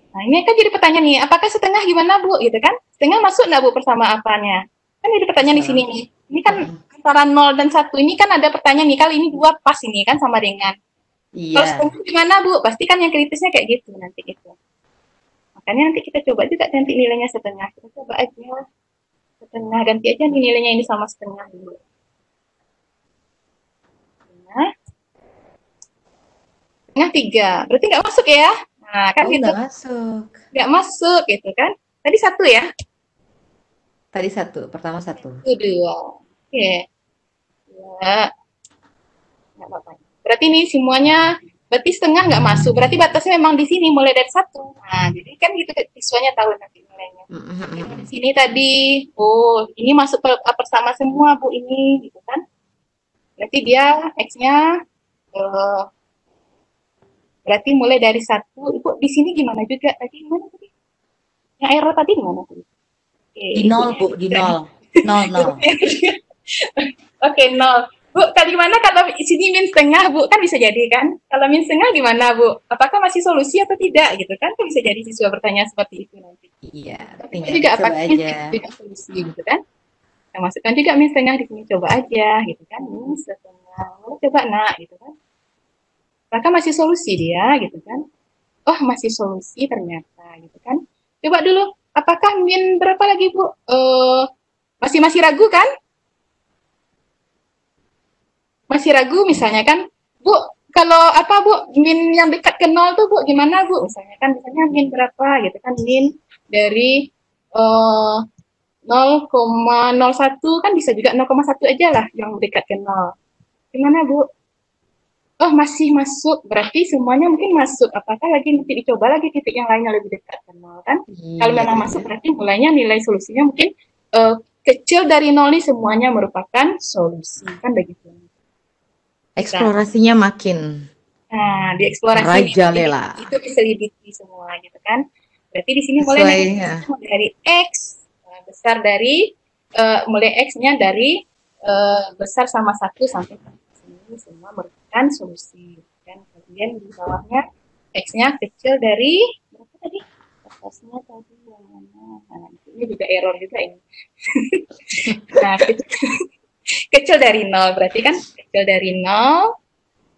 Nah, ini kan jadi pertanyaan nih, apakah setengah gimana, Bu? Gitu kan? Setengah masuk nggak, Bu, bersama apanya? Kan jadi pertanyaan di sini nih. Ini kan antara 0 dan 1 ini kan ada pertanyaan nih, kali ini 2 pas ini kan sama dengan. Iya. Kalau setengah gimana, Bu? Pasti kan yang kritisnya kayak gitu nanti itu. Makanya nanti kita coba juga ganti nilainya setengah. Kita coba aja setengah, ganti aja nih nilainya ini sama setengah dulu. Nah, setengah 3. Berarti nggak masuk ya? Nah, kan gitu. Nggak masuk. Nggak masuk gitu kan. Tadi 1 ya? Tadi 1, pertama 1. 2. Oke. Ya. Nggak apa-apa. Berarti ini semuanya, berarti setengah nggak masuk. Berarti batasnya memang di sini, mulai dari 1. Nah, jadi kan gitu siswanya tahu nanti nilainya. Di sini tadi, oh, ini masuk bersama semua, Bu, ini, gitu kan. Berarti dia X-nya, berarti mulai dari 1. Ibu, di sini gimana juga? Tadi gimana tadi? Yang error tadi gimana tadi? Di 0, Bu, di 0. 0. Oke, 0. Bu, tadi gimana kalau sini min setengah, Bu? Kan bisa jadi kan? Kalau min setengah gimana, Bu? Apakah masih solusi atau tidak gitu kan? Kan bisa jadi siswa bertanya seperti itu nanti. Iya, tinggal juga apakah tidak solusi gitu kan? Kita masukkan juga min setengah di sini, coba aja gitu kan. Min setengah. Coba nak gitu kan. Apakah masih solusi dia gitu kan? Oh, masih solusi ternyata gitu kan. Coba dulu, apakah min berapa lagi, Bu? Masih ragu kan? Masih ragu misalnya kan, Bu, kalau apa, Bu, min yang dekat ke 0 tuh, Bu, gimana, Bu? Misalnya kan, min berapa gitu kan, min dari 0,01 kan bisa juga 0,1 aja lah yang dekat ke 0. Gimana, Bu? Oh, masih masuk. Berarti semuanya mungkin masuk. Apakah lagi nanti dicoba lagi titik yang lainnya lebih dekat ke 0 kan? Iya, kalau memang masuk berarti mulainya nilai solusinya mungkin kecil dari 0 nih semuanya merupakan solusi. Kan begitu. Eksplorasinya makin. Nah, di eksplorasi itu diselidiki semua gitu kan. Berarti di sini mulai dari X besar dari mulai X-nya dari besar sama 1 sampai sini semua merupakan solusi kan. Kemudian di bawahnya X-nya kecil dari berapa tadi? Atasnya tadi yang mana? Nah, ini juga error juga ini. Nah, kecil dari 0 berarti kan kecil dari 0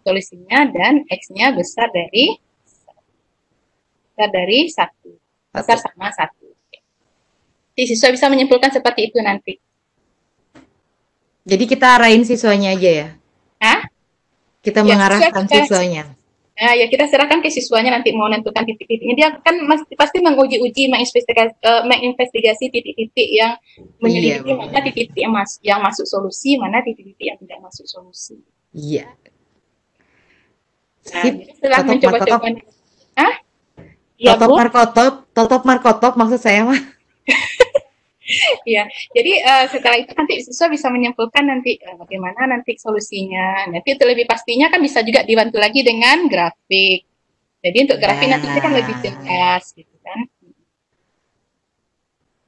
solusinya dan X-nya besar dari 1. Besar sama 1. Si siswa bisa menyimpulkan seperti itu nanti. Jadi kita arahin siswanya aja ya. Hah? Kita Ya, mengarahkan siswanya. Nah, ya kita serahkan ke siswanya nanti mau menentukan titik-titiknya. Dia kan pasti menguji-uji, menginvestigasi titik-titik yang menyelidiki mana titik-titik yang masuk solusi, mana titik-titik yang tidak masuk solusi. Iya. Nah, jadi setelah mencoba-coba, ya, Totop Markotop maksud saya mah. Ya, jadi setelah itu nanti siswa bisa menyimpulkan nanti bagaimana nanti solusinya. Nanti itu lebih pastinya kan bisa juga dibantu lagi dengan grafik. Jadi untuk grafik nanti kan lebih jelas gitu kan.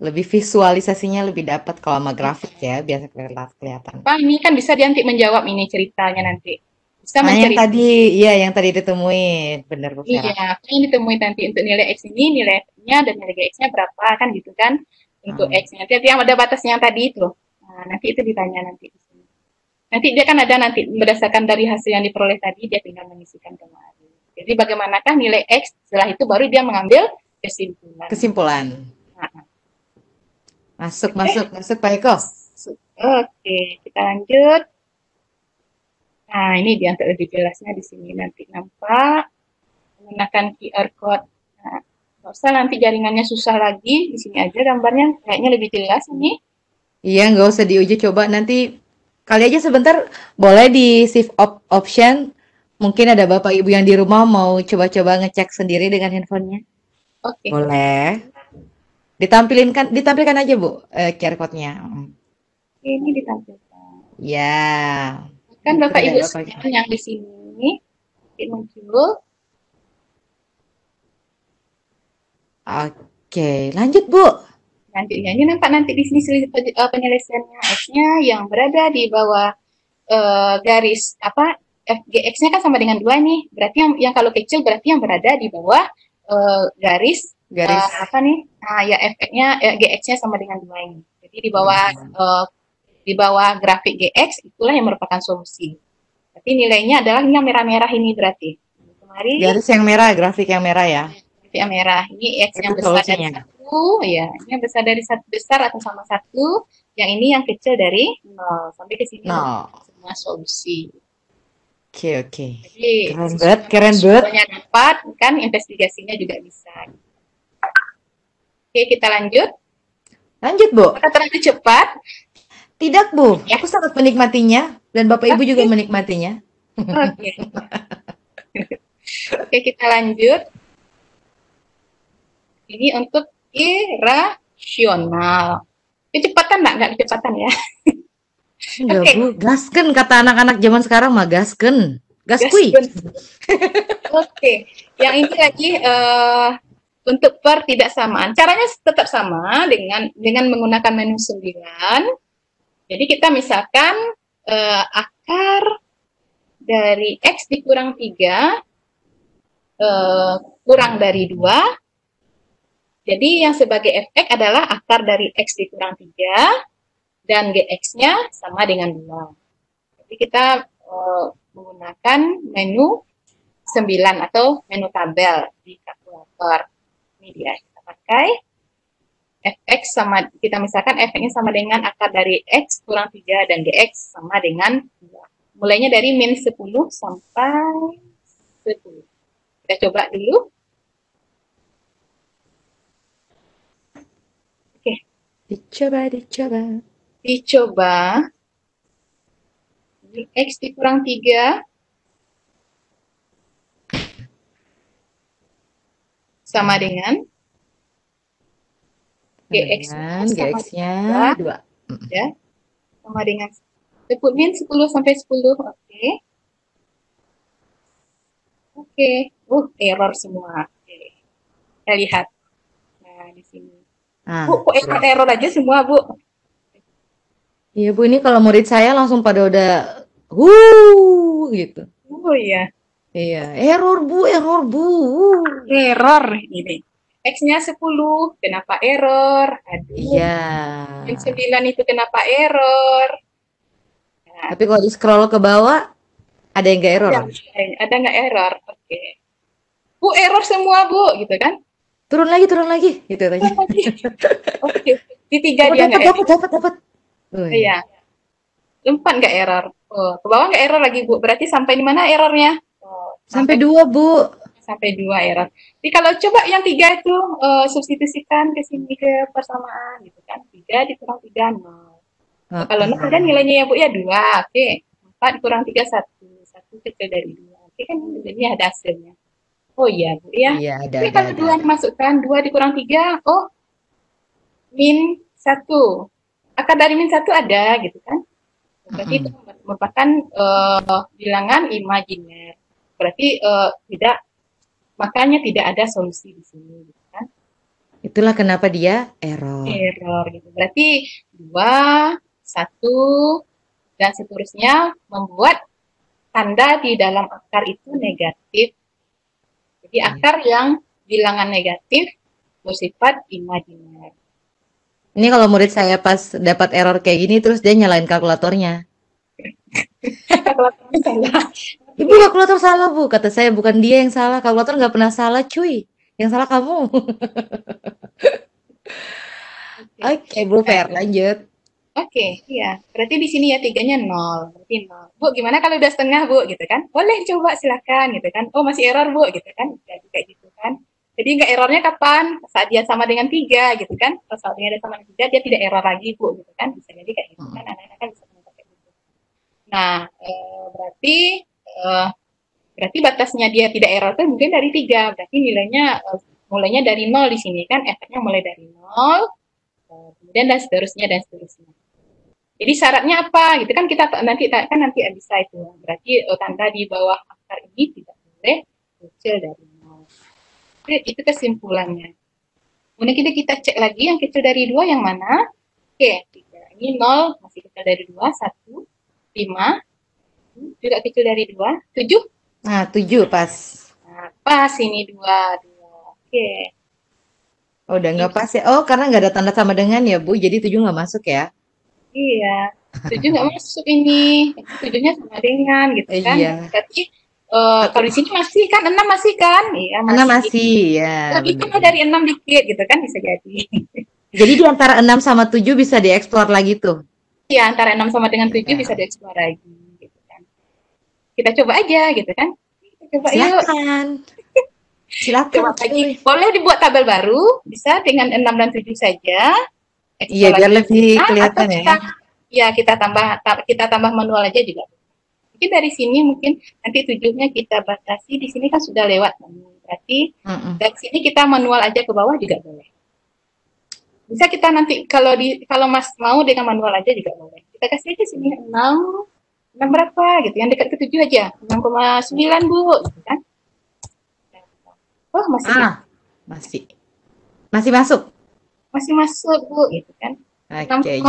Lebih visualisasinya lebih dapat kalau sama grafik ya, biasa kelihatan. Pak, ini kan bisa dia nanti menjawab ini ceritanya nanti. Bisa yang tadi ditemuin, bener Bu Vera. Iya, yang ditemuin nanti untuk nilai X ini, nilai X-nya dan nilai X-nya berapa kan gitu kan. Untuk X-nya, nanti yang ada batasnya yang tadi itu. Nah, nanti itu ditanya nanti di sini. Nanti dia kan ada nanti berdasarkan dari hasil yang diperoleh tadi, dia tinggal mengisikan kembali. Jadi bagaimanakah nilai X, setelah itu baru dia mengambil kesimpulan. Nah. Masuk Pak Eko. Oke, kita lanjut. Nah, ini dia untuk lebih jelasnya di sini nanti nampak menggunakan QR code. Nah, nggak usah nanti jaringannya susah lagi, di sini aja gambarnya kayaknya lebih jelas ini. Iya, nggak usah diuji coba, nanti kali aja sebentar boleh di shift option. Mungkin ada Bapak Ibu yang di rumah mau coba-coba ngecek sendiri dengan handphonenya. Oke. Boleh. Ditampilkan aja Bu QR code-nya. Ini ditampilkan. Ya. Kan Bapak Ibu yang di sini muncul. Oke, lanjut Bu. Lanjutnya ini nampak nanti di sini penyelesaiannya X-nya yang berada di bawah garis apa FGX-nya kan sama dengan 2 nih. Berarti yang kalau kecil berarti yang berada di bawah garis apa nih? Nah, ya FX-nya GX-nya sama dengan 2 ini. Jadi di bawah grafik GX itulah yang merupakan solusi. Berarti nilainya adalah yang merah-merah ini berarti. Kemarin garis yang merah, grafik yang merah ya. Yang merah ini X yang besar dari 1, ya, ini yang besar dari 1 besar atau sama 1, yang ini yang kecil dari 0 sampai ke sini semua solusi. Oke. Jadi keren banget. Semuanya dapat kan, investigasinya juga bisa. Oke, kita lanjut. Lanjut Bu. Apakah terlalu cepat? Tidak Bu, aku sangat menikmatinya dan Bapak Ibu juga menikmatinya. Oke, kita lanjut. Ini untuk irasional. Kecepatan enggak kecepatan ya? Enggak Bu, gasken kata anak-anak zaman sekarang mah gasken. Gaskui. Oke, yang ini lagi untuk pertidaksamaan. Caranya tetap sama dengan menggunakan menu 9. Jadi kita misalkan akar dari X dikurang 3 kurang dari 2. Jadi yang sebagai fx adalah akar dari X dikurang 3 dan GX-nya sama dengan 2. Jadi kita menggunakan menu 9 atau menu tabel di kalkulator. Ini dia, kita pakai fx sama, kita misalkan fx-nya sama dengan akar dari X kurang 3 dan GX sama dengan 2. Mulainya dari min 10 sampai 10. Kita coba dulu. Dicoba. X dikurang 3 sama dengan GX-nya 2. Ya. Sama dengan min 10 sampai 10. Oke. Error semua. Oke. Kita lihat. Nah, di sini. Bu, kok error aja semua, Bu? Iya, Bu, ini kalau murid saya langsung pada udah gitu. Oh iya. Iya, error Bu. Error ini. X-nya 10, kenapa error? Aduh. Iya. Yang 9 itu kenapa error? Nah, tapi kalau di-scroll ke bawah, ada yang nggak error? Ada nggak error? Oke. Bu, error semua, Bu, gitu kan? Turun lagi, gitu tanya. Oke. Di 3 Oh, dia nggak error. dapat. Iya. 4 nggak error. Oh, ke bawah nggak error lagi, Bu. Berarti sampai di mana errornya? Oh, Sampai 2, Bu. sampai 2 error. Jadi kalau coba yang 3 itu substitusikan ke sini ke persamaan gitu kan. 3 dikurang 3 0. Kalau 0 ada nilainya ya Bu ya 2. Oke. 4 dikurang 3 1. 1 kecil dari 2. Oke kan ini ada hasilnya. Oh iya Bu ya. Iya, Jadi kalau 2 dimasukkan 2 dikurang 3, oh min 1. Akar dari min 1 ada gitu kan. Berarti itu merupakan bilangan imajiner. Berarti makanya tidak ada solusi di sini gitu kan. Itulah kenapa dia error. Error gitu. Berarti 2, 1 dan seterusnya membuat tanda di dalam akar itu negatif. Jadi akar yang bilangan negatif bersifat imajiner. Ini kalau murid saya pas dapat error kayak gini terus dia nyalain kalkulatornya. Kalkulatornya salah. Ibu, kalkulator salah, Bu. Kata saya bukan dia yang salah, kalkulator nggak pernah salah, cuy. Yang salah kamu. Oke, Bu Fer, lanjut. Oke, iya. Berarti di sini ya 3-nya 0. Berarti 0. Bu, gimana kalau udah setengah, Bu? Gitu kan. Boleh coba silakan gitu kan. Oh, masih error, Bu, gitu kan. Jadi kayak gitu kan. Jadi nggak errornya kapan? Saat dia sama dengan 3 gitu kan. Kalau saat dia sama dengan 3, dia tidak error lagi, Bu, gitu kan. Bisa jadi kayak gitu kan. Anak-anak kan bisa menentukan kayak gitu. Nah, berarti batasnya dia tidak error itu mungkin dari 3. Berarti nilainya mulainya dari 0 di sini kan. Efeknya mulai dari 0. Kemudian dan seterusnya. Jadi syaratnya apa? Gitu kan kita nanti bisa itu. Berarti tanda di bawah akar ini tidak boleh kecil dari 0. Itu kesimpulannya. Kemudian kita cek lagi yang kecil dari 2 yang mana? Oke, 3. Ini 0 masih kecil dari 2, 1, 5. Juga kecil dari 2, 7. Nah, 7 pas. Nah, pas ini 2. Oke. Oh, udah nggak pas ya? Oh, karena nggak ada tanda sama dengan ya, Bu. Jadi 7 nggak masuk ya? Iya, 7 nggak masuk ini. 7-nya sama dengan gitu kan. Iya. Tapi kalau di sini masih kan 6 masih kan? Iya, masih ya. Lebih kan dari 6 dikit gitu kan bisa jadi. Jadi di antara 6 sama 7 bisa dieksplor lagi tuh. Iya, antara 6 sama dengan 7 bisa dieksplor lagi gitu kan. Kita coba aja gitu kan. Kita coba silakan. Silakan. Coba lagi. Boleh dibuat tabel baru, bisa dengan 6 dan 7 saja. Iya, biar lebih kelihatan ya. Ya, kita tambah manual aja juga. Mungkin dari sini mungkin nanti 7-nya kita batasi, di sini kan sudah lewat. Berarti dari sini kita manual aja ke bawah juga boleh. Bisa kita nanti kalau Mas mau dengan manual aja juga boleh. Kita kasih aja sini 6 berapa gitu, yang dekat ke 7 aja. 6,9 Bu, gitu kan. Oh, masih masuk. Masih masuk Bu, gitu kan. Oke,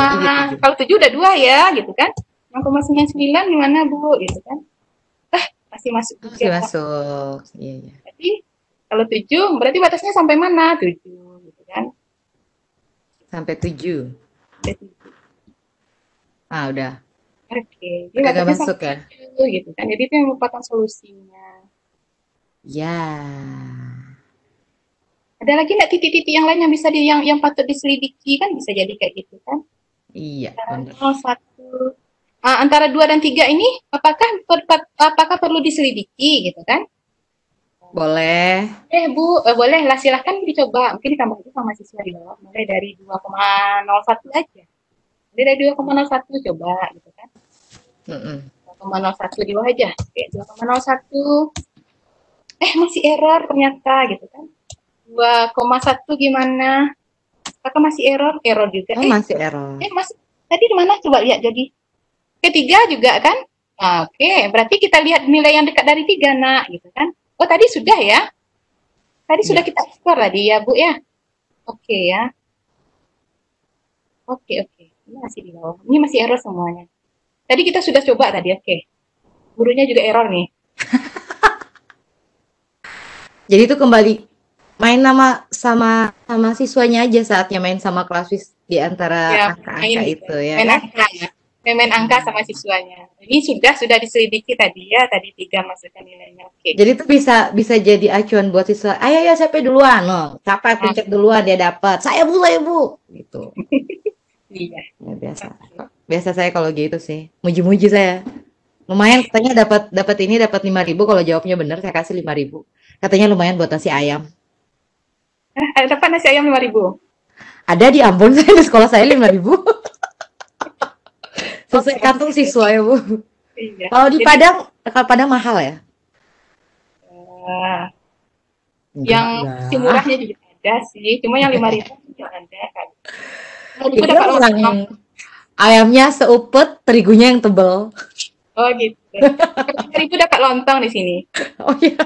kalau 7 udah 2 ya, gitu kan. 6,99 gimana Bu, gitu kan. Masih masuk juga. Masih masuk, iya. Jadi, kalau 7, berarti batasnya sampai mana? 7, gitu kan. Sampai 7. Udah. Oke. Udah gak masuk ya? 7, gitu kan. Jadi, itu yang merupakan solusinya. Ya. Ada lagi nggak titik-titik yang lain yang bisa yang patut diselidiki kan bisa jadi kayak gitu kan? Iya. Antara 2 dan 3 ini apakah perlu diselidiki gitu kan? Boleh. Bu, boleh lah silahkan dicoba. Mungkin ditambah itu sama mahasiswa di bawah. Mulai dari 2,01 aja. Dari 2,01 coba gitu kan? 2,01 di bawah aja. Oke, 2,01. Masih error ternyata gitu kan? 2,1 gimana? Apakah masih error? Error juga. Masih error. Masih. Tadi di mana? Coba lihat jadi. Ketiga juga kan? Oke, berarti kita lihat nilai yang dekat dari 3, Nak, gitu kan? Oh, tadi sudah ya? Tadi sudah kita ekspor tadi ya, Bu ya? Oke ya. Oke. Ini masih di bawah. Ini masih error semuanya. Tadi kita sudah coba tadi, oke. Gurunya juga error nih. Jadi itu kembali main sama siswanya aja saatnya main sama Classwiz di antara angka-angka itu ya. Main angka ya. main angka sama siswanya. Ini sudah diselidiki tadi ya, tadi 3 masukkan nilainya. Oke. Jadi itu bisa jadi acuan buat siswa. Ayo ya siapa duluan, siapa pencet duluan dia dapat. Saya bu, gitu. Iya. Ya, biasa saya kalau gitu sih, muji-muji saya. Lumayan katanya dapat 5.000 kalau jawabnya benar saya kasih 5.000. Katanya lumayan buat nasi ayam. Dapat nasi ayam 5.000. Ada di Ambon saya di sekolah saya 5.000. Sesuai kantung siswa ya Bu. Iya. Kalau di Padang mahal ya? Yang si murahnya juga ada sih, cuma yang 5.000 juga ada kan. Itu dapat lontong. Ayamnya seupet, terigunya yang tebal. Oh gitu. 5.000 dapat lontong di sini. Oh iya.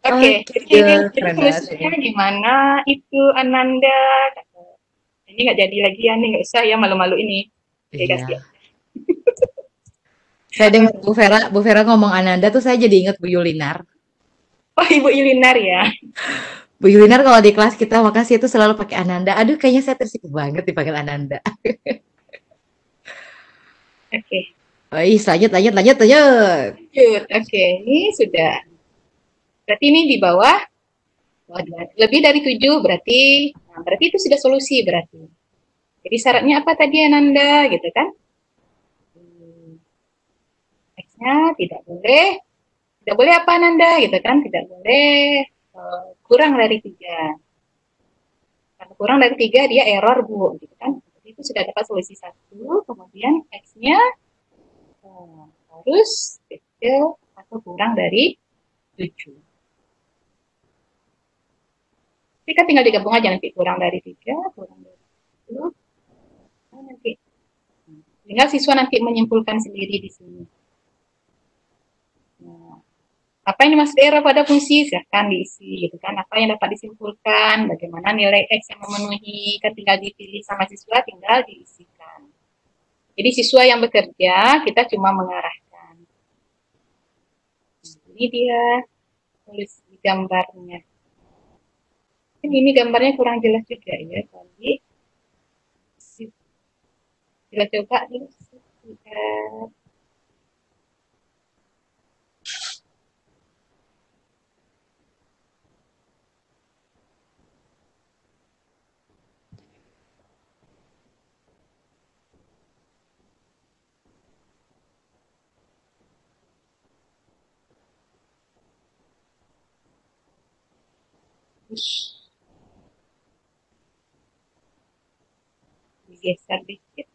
Oke, jadi tulisnya gimana itu Ananda? Ini nggak jadi lagi ya, nih nggak usah ya malu-malu ini. Oke, iya. Saya dengar Bu Vera ngomong Ananda tuh saya jadi ingat Bu Yulinar. Oh, Ibu Yulinar ya. Bu Yulinar kalau di kelas kita makasih itu selalu pakai Ananda. Aduh, kayaknya saya tersipu banget dipanggil Ananda. Oke. Oh, lanjut. Oke, ini sudah. Berarti ini di bawah lebih dari 7 berarti, berarti itu sudah solusi berarti. Jadi syaratnya apa tadi Ananda gitu kan? X-nya tidak boleh apa Ananda gitu kan? Tidak boleh kurang dari 3. Karena kurang dari 3 dia error Bu gitu kan? Jadi itu sudah dapat solusi 1, kemudian X-nya harus kecil atau kurang dari 7. Kita tinggal digabung aja nanti kurang dari 3, kurang dari 10. Nanti tinggal siswa nanti menyimpulkan sendiri di sini. Nah, apa yang dimaksud error pada fungsi silahkan diisi gitu kan, apa yang dapat disimpulkan, bagaimana nilai X yang memenuhi, kan tinggal dipilih sama siswa, tinggal diisikan. Jadi siswa yang bekerja kita cuma mengarahkan. Ini dia tulis di gambarnya. Ini gambarnya kurang jelas juga ya tadi. Kita coba lihat. Digeser dikit,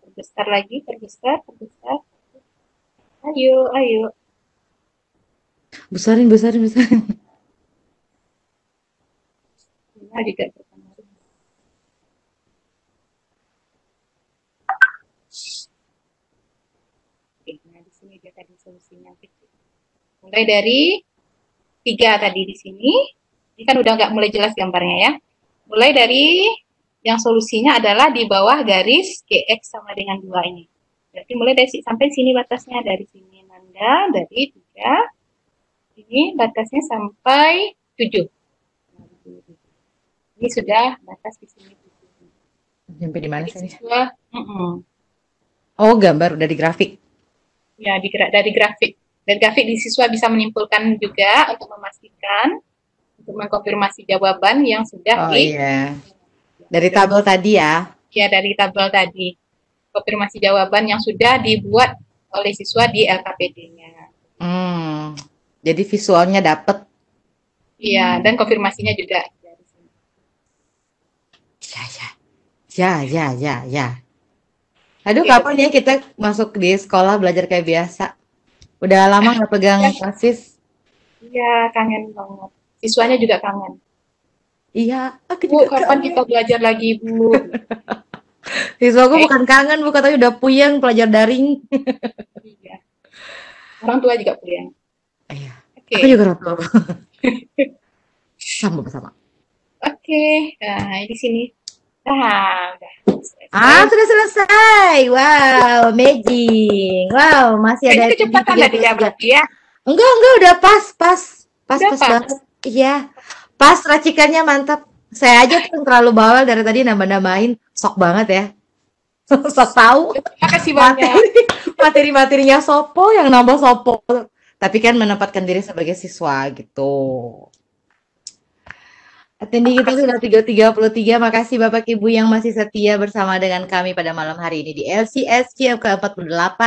terbesar lagi, terbesar. Ayo. Besarin. Nah, juga berpengaruh. Oke, nah di sini dia tadi solusinya kecil. Mulai dari 3 tadi di sini, ini kan udah nggak mulai jelas gambarnya ya. Mulai dari yang solusinya adalah di bawah garis GX sama dengan 2 ini. Berarti mulai dari sampai sini batasnya, dari sini Nanda, dari 3, ini batasnya sampai 7. Ini sudah batas di sini. Sampai di mana sih? Oh, gambar udah di grafik. Ya, dari grafik. Dari grafik di siswa bisa menyimpulkan juga untuk memastikan, untuk mengkonfirmasi jawaban yang sudah iya. Dari tabel tadi ya? Ya, dari tabel tadi. Konfirmasi jawaban yang sudah dibuat oleh siswa di LKPD-nya. Jadi visualnya dapat. Iya, dan konfirmasinya juga dari sini. Ya. Aduh, kapan ya kita masuk di sekolah belajar kayak biasa? Udah lama nggak pegang klasis. Iya, kangen banget. Siswanya juga kangen. Iya, Bu, kapan kita belajar lagi, Bu? Siswaku bukan kangen, Bu, katanya udah puyeng belajar daring. Iya. Orang tua juga puyeng. Iya. Aku juga orang tua. Sama. Oke, nah di sini. Udah. Sudah selesai. Wow, amazing. Wow, masih ada. Kecepatan tadi ya? Enggak, udah pas banget. Iya. Pas, racikannya mantap. Saya aja tuh terlalu bawel dari tadi nambah-nambahin. Sok banget ya. Sok tahu Terima kasih banyak. materi-materinya sopo yang nambah sopo. Tapi kan menempatkan diri sebagai siswa gitu. Attendee kita sudah 333. Makasih Bapak Ibu yang masih setia bersama dengan kami pada malam hari ini di LCSC ke-48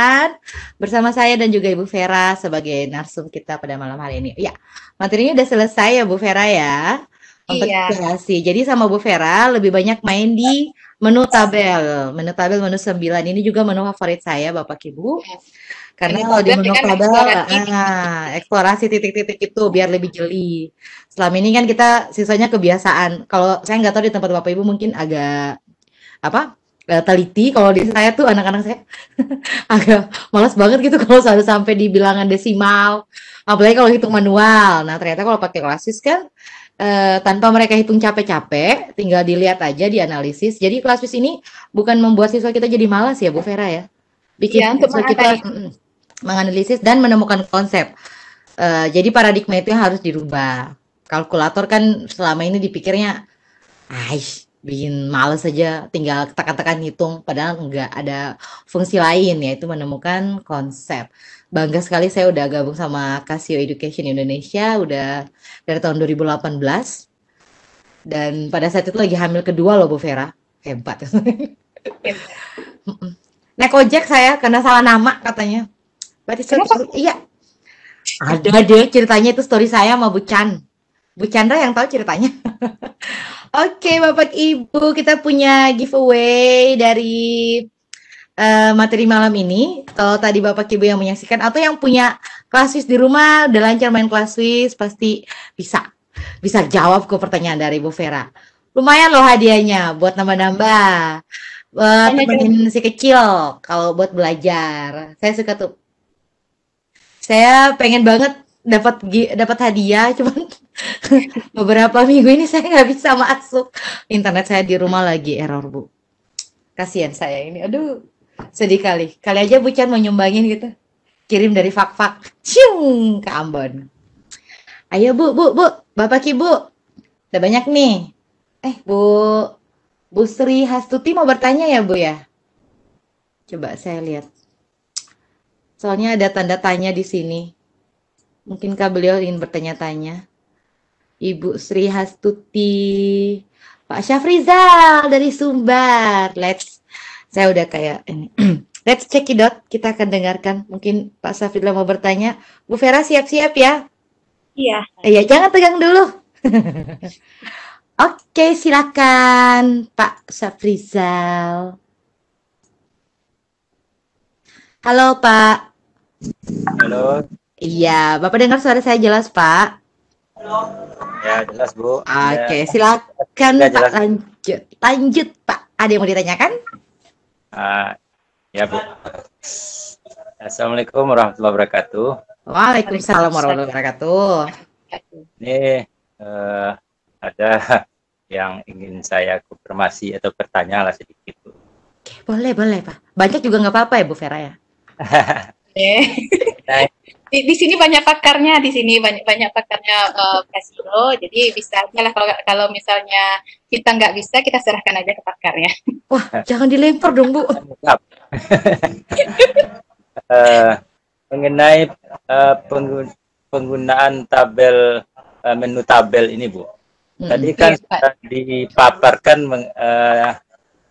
bersama saya dan juga Ibu Vera sebagai narsum kita pada malam hari ini. Ya, materinya udah selesai ya Bu Vera ya. Iya. Kompetisi. Jadi sama Bu Vera lebih banyak main di menu tabel. Menu tabel menu 9 ini juga menu favorit saya Bapak Ibu. Karena kalau di menu tabel, eksplorasi titik-titik itu biar lebih jeli. Selama ini kan kita sisanya kebiasaan. Kalau saya nggak tahu di tempat Bapak Ibu mungkin agak teliti. Kalau di saya tuh anak-anak saya agak malas banget gitu kalau harus sampai di bilangan desimal. Apalagi kalau hitung manual. Nah ternyata kalau pakai Classis kan tanpa mereka hitung capek-capek, tinggal dilihat aja, dianalisis. Jadi Classis ini bukan membuat siswa kita jadi malas ya Bu Vera ya. Bikin siswa kita menganalisis dan menemukan konsep. Jadi paradigma itu yang harus dirubah. Kalkulator kan selama ini dipikirnya, bikin males aja, tinggal tekan-tekan hitung. Padahal enggak, ada fungsi lain, yaitu menemukan konsep. Bangga sekali saya udah gabung sama Casio Education Indonesia, udah dari tahun 2018. Dan pada saat itu lagi hamil kedua loh Bu Vera. Hebat. Naik ojek saya karena salah nama katanya. Berarti iya. Ada deh ceritanya, itu story saya sama Bu Chan. Bu Chandra yang tahu ceritanya. Oke, Bapak Ibu, kita punya giveaway dari materi malam ini. Kalau tadi Bapak Ibu yang menyaksikan atau yang punya Classis di rumah udah lancar main Classis, pasti bisa jawab ke pertanyaan dari Bu Vera. Lumayan loh hadiahnya buat nambah-nambah. Temenin si kecil kalau buat belajar. Saya suka tuh. Saya pengen banget dapat hadiah, cuman beberapa minggu ini saya nggak bisa masuk. Internet saya di rumah lagi error Bu. Kasihan saya ini. Aduh, sedih kali. Kali aja Bu Chan mau nyumbangin gitu. Kirim dari Fak-Fak, ciung ke Ambon. Ayo Bu, Bapak Ibu. Udah banyak nih. Bu Sri Hastuti mau bertanya ya Bu ya? Coba saya lihat. Soalnya ada tanda tanya di sini. Mungkinkah beliau ingin bertanya-tanya? Ibu Sri Hastuti, Pak Syafrizal dari Sumbar. Saya udah kayak ini. Let's check it out. Kita akan dengarkan. Mungkin Pak Syafrizal mau bertanya. Bu Vera siap-siap ya? Iya. Iya, jangan tegang dulu. Oke, silakan Pak Syafrizal. Halo Pak. Halo. Iya, Bapak dengar suara saya jelas Pak? Ya, jelas Bu. Oke, silakan Pak, lanjut Pak. Ada yang mau ditanyakan? Ya Bu. Assalamualaikum warahmatullahi wabarakatuh. Waalaikumsalam warahmatullahi wabarakatuh. Ini ada yang ingin saya konfirmasi atau bertanya lah sedikit Bu. Oke, boleh Pak. Banyak juga nggak apa-apa ya Bu Vera ya? Di sini banyak pakarnya, banyak pakarnya Casio, jadi bisa aja lah kalau misalnya kita nggak bisa, kita serahkan aja ke pakarnya. Wah, jangan dilempar dong Bu. Mengenai penggunaan tabel menu tabel ini Bu. Tadi kan sudah dipaparkan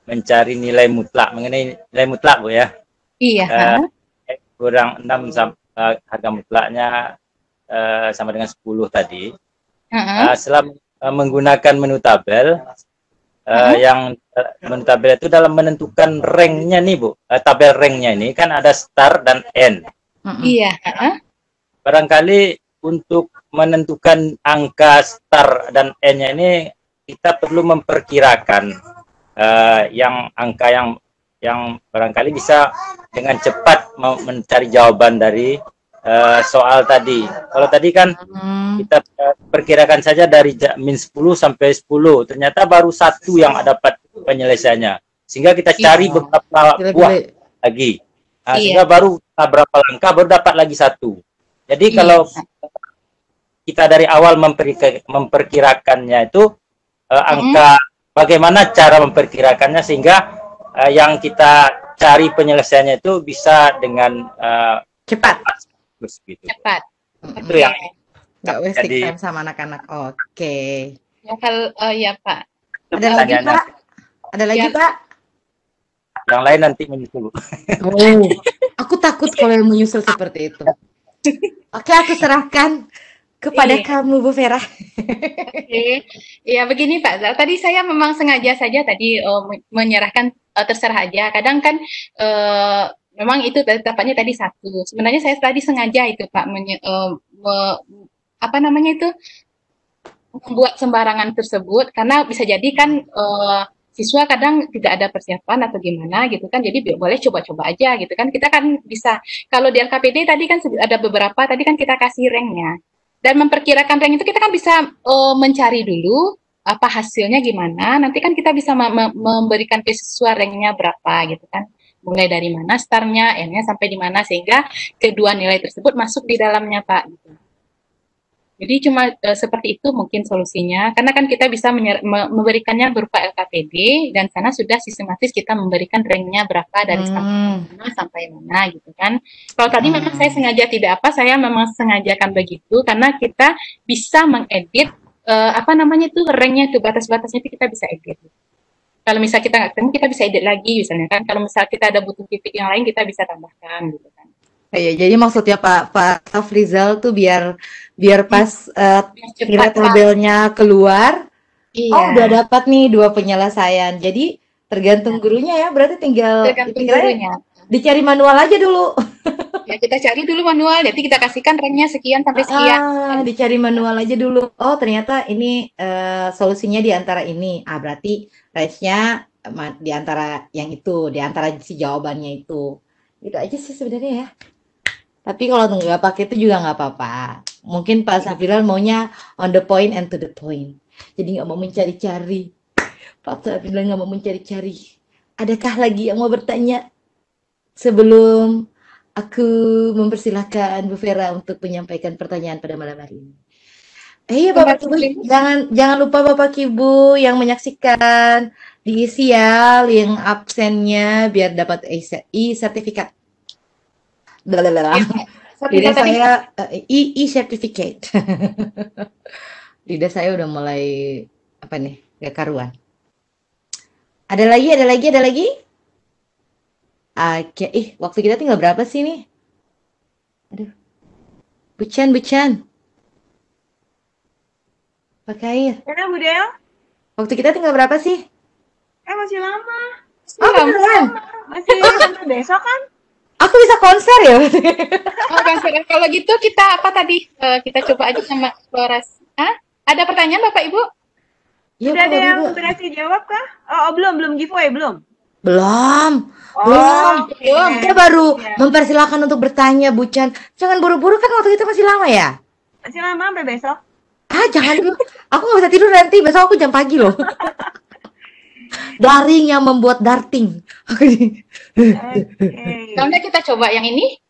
mencari nilai mutlak, mengenai nilai mutlak Bu ya. Iya. Kurang 6 harga mutlaknya sama dengan 10 tadi. Selama menggunakan menu tabel, yang menu tabel itu dalam menentukan ranknya nih Bu. Tabel ranknya ini kan ada start dan end. Iya. Barangkali untuk menentukan angka start dan end-nya ini kita perlu memperkirakan angka yang barangkali bisa dengan cepat mencari jawaban dari soal tadi. Kalau tadi kan kita perkirakan saja dari min 10 sampai 10, ternyata baru satu yang dapat penyelesaiannya. Sehingga kita cari beberapa buah lagi. Sehingga baru berapa langkah baru dapat lagi satu. Jadi kalau kita dari awal memperkirakannya itu angka, bagaimana cara memperkirakannya sehingga yang kita cari penyelesaiannya itu bisa dengan Cepat. terus gitu. Cepat. Itu yang Nggak wasting jadi time sama anak-anak. Oke. Ya, kalau ya Pak. Ada lagi pertanyaannya. Pak? Ada lagi Ya. Pak? Yang lain nanti menyusul. Oh, aku takut kalau yang menyusul seperti itu. Oke, aku serahkan kepada Iya. kamu, Bu Vera. Oke, ya begini Pak Zal. Tadi saya memang sengaja saja tadi menyerahkan terserah aja. Kadang kan memang itu tetapannya tadi satu. Sebenarnya saya tadi sengaja itu Pak apa namanya itu membuat sembarangan tersebut karena bisa jadi kan siswa kadang tidak ada persiapan atau gimana gitu kan. Jadi boleh coba-coba aja gitu kan. Kita kan bisa kalau di LKPD tadi kan ada beberapa tadi kan kita kasih ranknya. Dan memperkirakan rank itu kita kan bisa mencari dulu apa hasilnya gimana. Nanti kan kita bisa memberikan ke siswa ranknya berapa gitu kan. Mulai dari mana startnya, N-nya sampai di mana sehingga kedua nilai tersebut masuk di dalamnya Pak. Gitu. Jadi cuma seperti itu mungkin solusinya. Karena kan kita bisa memberikannya berupa LKPD dan sana sudah sistematis kita memberikan ranknya berapa dari mana sampai mana gitu kan. Kalau tadi memang saya sengaja tidak apa, saya memang sengajakan begitu karena kita bisa mengedit apa namanya itu ranknya itu batas-batasnya itu kita bisa edit. Kalau misalnya kita nggak ketemu kita bisa edit lagi misalnya kan. Kalau misalnya kita ada butuh titik yang lain kita bisa tambahkan gitu kan. Iya, jadi maksudnya Pak Afrizal tuh biar pas nilai tabelnya keluar, Iya. oh udah dapat nih 2 penyelesaian. Jadi tergantung gurunya ya, berarti tinggal gurunya. dicari manual aja dulu. Ya kita cari dulu manual, jadi kita kasihkan ranknya sekian sampai sekian. Dicari manual aja dulu. Oh ternyata ini solusinya di antara ini. Berarti range-nya di antara yang itu, di antara si jawabannya itu. Itu aja sih sebenarnya ya. Tapi kalau nggak pakai itu juga nggak apa-apa. Mungkin Pak Safilal maunya on the point and to the point. Jadi nggak mau mencari-cari. Pak Safilal nggak mau mencari-cari. Adakah lagi yang mau bertanya? Sebelum aku mempersilahkan Bu Vera untuk menyampaikan pertanyaan pada malam hari ini. Iya Bapak Ibu, jangan lupa Bapak Ibu yang menyaksikan diisi ya link absennya biar dapat e-sertifikat. Lidah saya e-certificate. Lidah saya udah mulai apa nih? Gak karuan. Ada lagi? Oke, waktu kita tinggal berapa sih nih? Aduh. Bucan. Pakai air. Enak Bu Del? Waktu kita tinggal berapa sih? Masih lama. Beneran? Masih sampai besok kan? Aku bisa konser ya? Konser. Kalau gitu kita apa tadi? Kita coba aja sama eksplorasi. Ada pertanyaan Bapak Ibu? Ya, Sudah ada yang berhasil jawab kah? Belum giveaway belum? Belum. Kita baru mempersilahkan untuk bertanya, Bucan. Jangan buru-buru kan waktu itu masih lama ya? Masih lama sampai besok. Jangan dulu. Aku nggak bisa tidur nanti. Besok aku jam pagi loh. Daring yang membuat darting. Soalnya kita coba yang ini.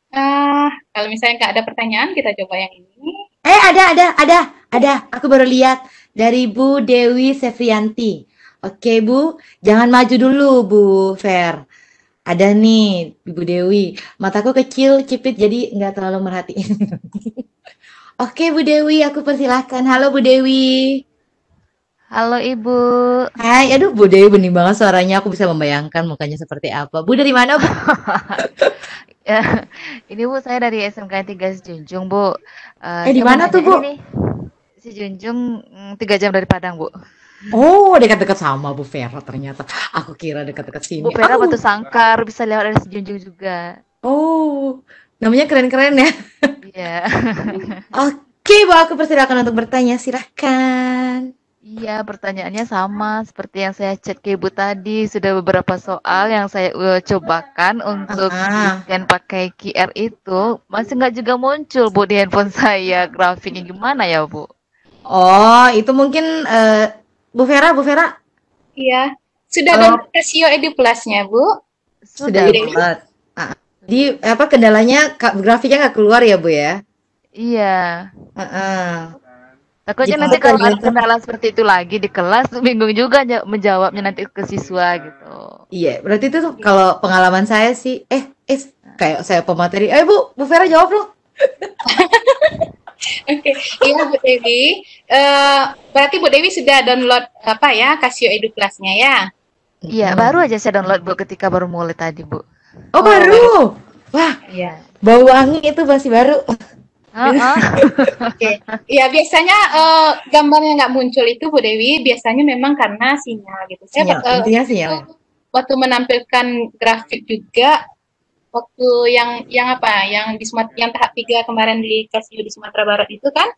Kalau misalnya nggak ada pertanyaan, kita coba yang ini. Ada. Aku baru lihat dari Bu Dewi Sefrianti. Oke Bu, jangan maju dulu Bu Fer. Ada nih Bu Dewi. Mataku kecil, cipit, jadi nggak terlalu merhatiin. Oke Bu Dewi, aku persilahkan. Halo Bu Dewi. Halo Ibu. Hai, aduh Bu Dewi bening banget suaranya. Aku bisa membayangkan mukanya seperti apa. Bu dari mana Bu? Ini Bu, saya dari SMK 3 Sijunjung Bu. Di mana tuh Bu? Sijunjung 3 jam dari Padang Bu. Oh, dekat-dekat sama Bu Vera ternyata. Aku kira dekat-dekat sini. Bu Vera Batu Sangkar, bisa lewat dari Sijunjung juga. Oh, namanya keren-keren ya. Iya. Oke Bu, aku persilakan untuk bertanya. Silahkan. Iya, pertanyaannya sama seperti yang saya chat ke Ibu tadi. Sudah beberapa soal yang saya cobakan untuk scan pakai QR itu. Masih nggak juga muncul Bu di handphone saya. Grafiknya gimana ya Bu? Oh, itu mungkin Bu Vera? Iya. Sudah download Casio Edu Plus-nya Bu? Sudah download. Di kendalanya grafiknya nggak keluar ya Bu ya? Iya. Takutnya Jadi nanti kalau ada tergantung. kendala seperti itu lagi di kelas, bingung juga menjawabnya nanti ke siswa gitu. Iya, berarti itu tuh kalau pengalaman saya sih, kayak saya pemateri, Bu Vera jawab dong. Oke, iya Bu Dewi. Berarti Bu Dewi sudah download apa ya, Casio Edu Kelasnya ya? Iya, baru aja saya download Bu ketika baru mulai tadi Bu. Oh, baru. Wah, Iya. bau wangi itu masih baru. Oke, ya biasanya gambarnya nggak muncul itu Bu Dewi, biasanya memang karena sinyal gitu. Sinyal, intinya sinyal. Waktu menampilkan grafik juga, waktu yang apa, yang di yang tahap 3 kemarin di Casio di Sumatera Barat itu kan,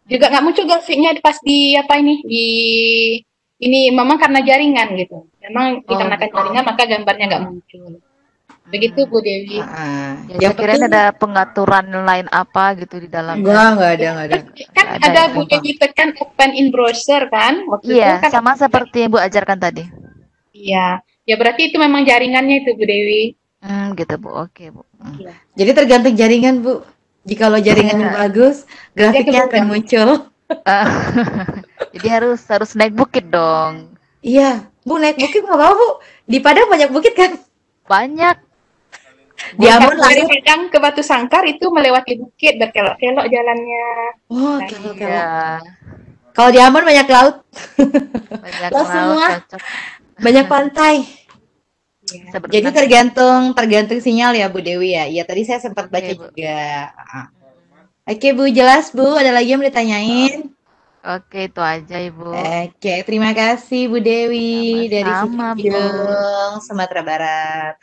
juga nggak muncul grafiknya pas di apa ini memang karena jaringan gitu. Memang dikarenakan jaringan maka gambarnya nggak muncul. Begitu Bu Dewi. Ya, saya kira ada pengaturan lain apa gitu di dalam. Enggak ada. Kan ada Bu Dewi tekan open in browser kan? Waktu itu kan sama seperti yang Bu ajarkan tadi. Iya, ya berarti itu memang jaringannya itu Bu Dewi. Gitu Bu, oke Bu. Jadi tergantung jaringan Bu. Jikalau jaringannya bagus, grafiknya akan muncul. Jadi harus naik bukit dong. Iya, Bu naik bukit nggak apa-apa Bu. Di Padang banyak bukit kan? Banyak. Di Ambon dari Padang ke Batu Sangkar itu melewati bukit, berkelok-kelok jalannya. Oh, kelok-kelok. Kalau di Ambon banyak laut. Banyak laut semua. Cocok. Banyak pantai. Ya. Jadi tergantung sinyal ya Bu Dewi ya. Iya tadi saya sempat baca juga. Oke Bu, jelas Bu. Ada lagi yang mau ditanyain? Oke, itu aja Ibu. Oke, terima kasih Bu Dewi dari Sama-sama, Cibinong, Sumatera Barat.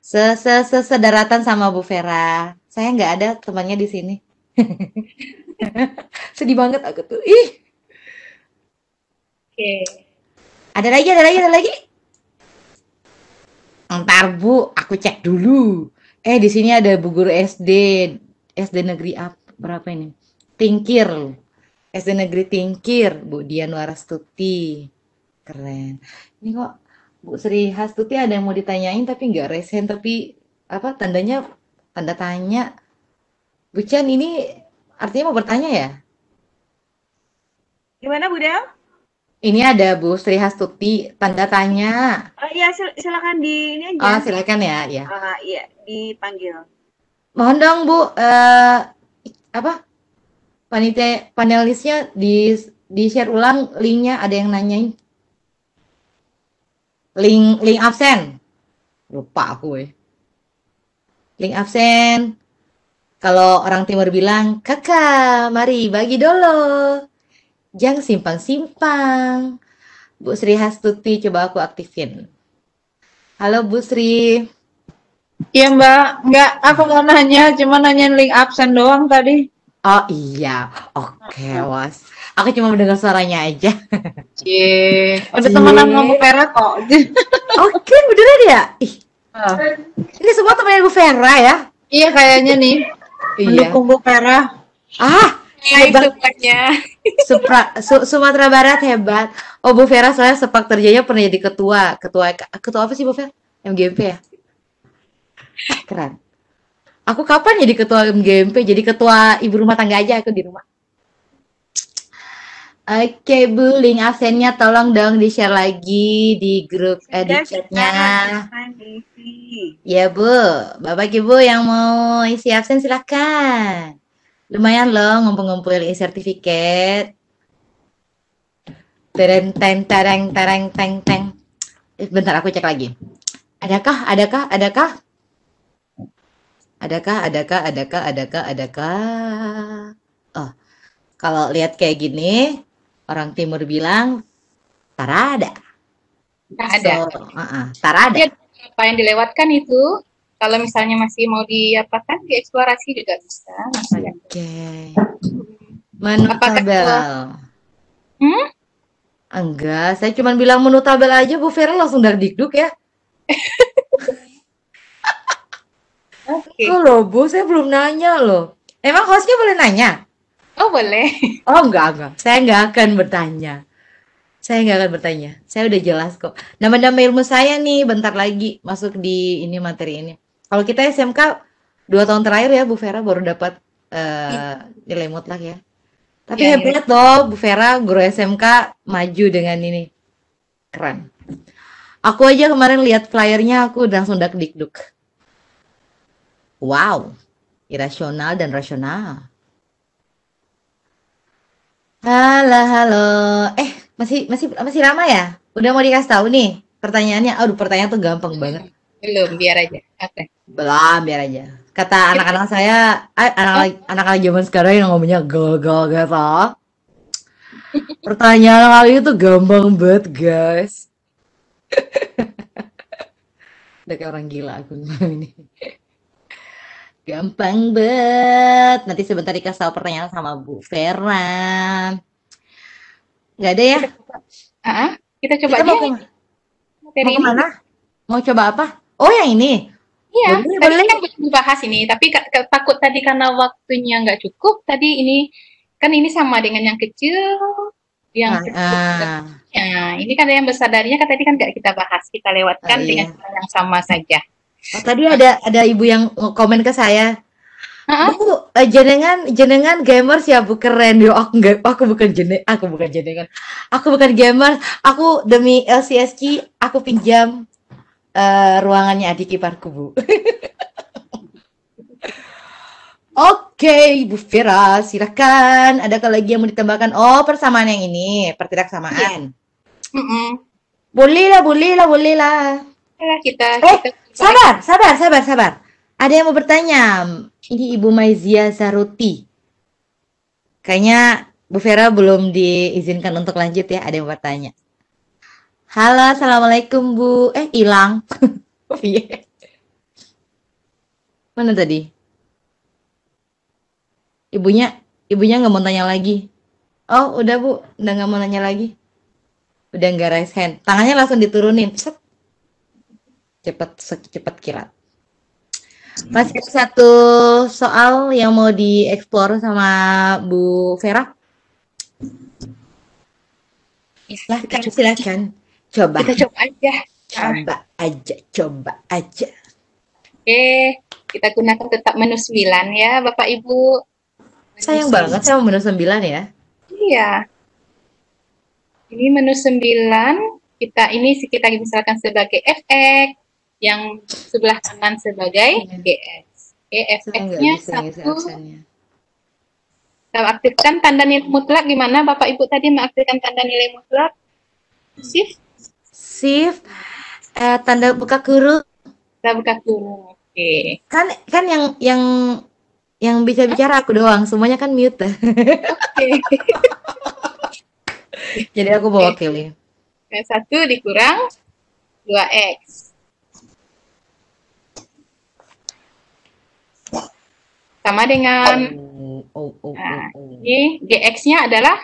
Sedaratan sama Bu Vera. Saya nggak ada temannya di sini. Sedih banget aku tuh. Ih. Oke. Ada lagi. Ntar Bu, aku cek dulu. Di sini ada Bu Guru SD negeri apa? Berapa ini? Tingkir. SD Negeri Tingkir, Bu Dian Warastuti. Keren. Ini kok Bu Sri Hastuti ada yang mau ditanyain tapi nggak resen, tapi apa tandanya tanda tanya. Bu Chan ini artinya mau bertanya ya? Gimana Bu Del? Ini ada Bu Sri Hastuti tanda tanya. Iya, silakan di ini aja. Silakan ya. Iya, dipanggil. Mohon dong Bu, panelisnya di share ulang linknya, ada yang nanyain. Link absen. Lupa aku Link absen. Kalau orang timur bilang, "Kakak, mari bagi dulu. Jangan simpang-simpang." Bu Sri Hastuti, coba aku aktifin. Halo Bu Sri. Iya Mbak, aku nggak nanya, cuma nanyain link absen doang tadi. Oh iya, oke Was. Aku cuma mendengar suaranya aja. Udah temenan sama Bu Vera kok. Oke, beneran ya? Ini semua temennya Bu Vera ya? Iya kayaknya nih. Mendukung Bu Vera. Hebat. Sumatera Barat hebat. Oh Bu Vera soalnya sepak terjangnya pernah jadi ketua apa sih Bu Vera? MGMP ya? Keren. Aku kapan jadi ketua MGMP? Jadi ketua ibu rumah tangga aja aku di rumah. Oke Bu, link absennya tolong dong di-share lagi di grup di chatnya. Ya Bu, Bapak Ibu yang mau isi absen silakan. Lumayan loh ngumpul-ngumpul e-sertifikat. Tereng. Bentar aku cek lagi. Adakah? Oh, kalau lihat kayak gini, orang timur bilang tarada. Tarada. Apa yang dilewatkan itu, kalau misalnya masih mau diapakan, dieksplorasi juga bisa. Oke. Menu tabel. Enggak, saya cuma bilang menu tabel aja, Bu Vera langsung dardikduk ya. Oh loh Bu, saya belum nanya loh. Emang hostnya boleh nanya? Oh boleh. Oh enggak. Saya nggak akan bertanya. Saya udah jelas kok. Nama-nama ilmu saya nih bentar lagi masuk di ini materi ini. Kalau kita SMK 2 tahun terakhir ya Bu Vera baru dapat nilai mutlak ya. Tapi Iya, hebat loh, Bu Vera, guru SMK maju dengan ini. Keren. Aku aja kemarin lihat flyernya, aku langsung dak-dikduk. Wow, irasional dan rasional. Halo, halo. Masih lama ya? Udah mau dikasih tahu nih pertanyaannya. Aduh, pertanyaan tuh gampang banget. belum, biar aja. Oke. Belum, biar aja. Kata anak-anak saya, anak-anak zaman sekarang yang ngomongnya gagal gitu. Pertanyaan kali itu gampang banget, guys. Udah kayak orang gila aku ini. Gampang banget. Nanti sebentar dikasih tahu pertanyaan sama Bu Vera. Nggak ada ya? Kita coba Kita aja. mau kemana? Mau coba apa? Oh, yang ini. Iya, Boleh, tadi boleh. kan belum dibahas ini, tapi takut tadi karena waktunya nggak cukup, tadi ini kan ini sama dengan yang kecil, yang ini kan yang besar darinya kan tadi kan nggak kita bahas, kita lewatkan dengan cara yang sama saja. Oh, tadi ada ibu yang komen ke saya. Bu, jenengan gamers ya Bu, keren. Yo, aku bukan jenengan. Aku bukan gamer. Aku demi LCSK aku pinjam ruangannya adik iparku, Bu. Oke, Bu Vera, silakan. Adakah lagi yang mau ditambahkan? Oh, persamaan yang ini, pertidaksamaan. Boleh lah. Kita Sabar. Ada yang mau bertanya. Ini Ibu Maizia Zaruti. Kayaknya Bu Vera belum diizinkan untuk lanjut ya. Ada yang bertanya. Halo, assalamualaikum Bu. Hilang. Mana tadi? Ibunya nggak mau tanya lagi. Oh, udah Bu, udah nggak mau nanya lagi. Udah nggak raise hand. Tangannya langsung diturunin. Cepet kilat. Masih ada satu soal yang mau dieksplor sama Bu Vera. Silakan. Coba. Kita coba aja. Coba aja. Oke, kita gunakan tetap menu 9 ya, Bapak Ibu. Sayang banget sama menu 9 ya. Iya. Ini menu 9, kita misalkan sebagai FX, yang sebelah kanan sebagai GX. Oke, FX-nya 1. Kita aktifkan tanda nilai mutlak. Gimana Bapak Ibu tadi mengaktifkan tanda nilai mutlak? Shift. Tanda buka kurung. Tanda buka kurung. Oke. Kan yang bisa bicara aku doang. Semuanya kan mute. Oke. Jadi aku mewakili. 1 dikurang 2X. Sama dengan ini GX-nya adalah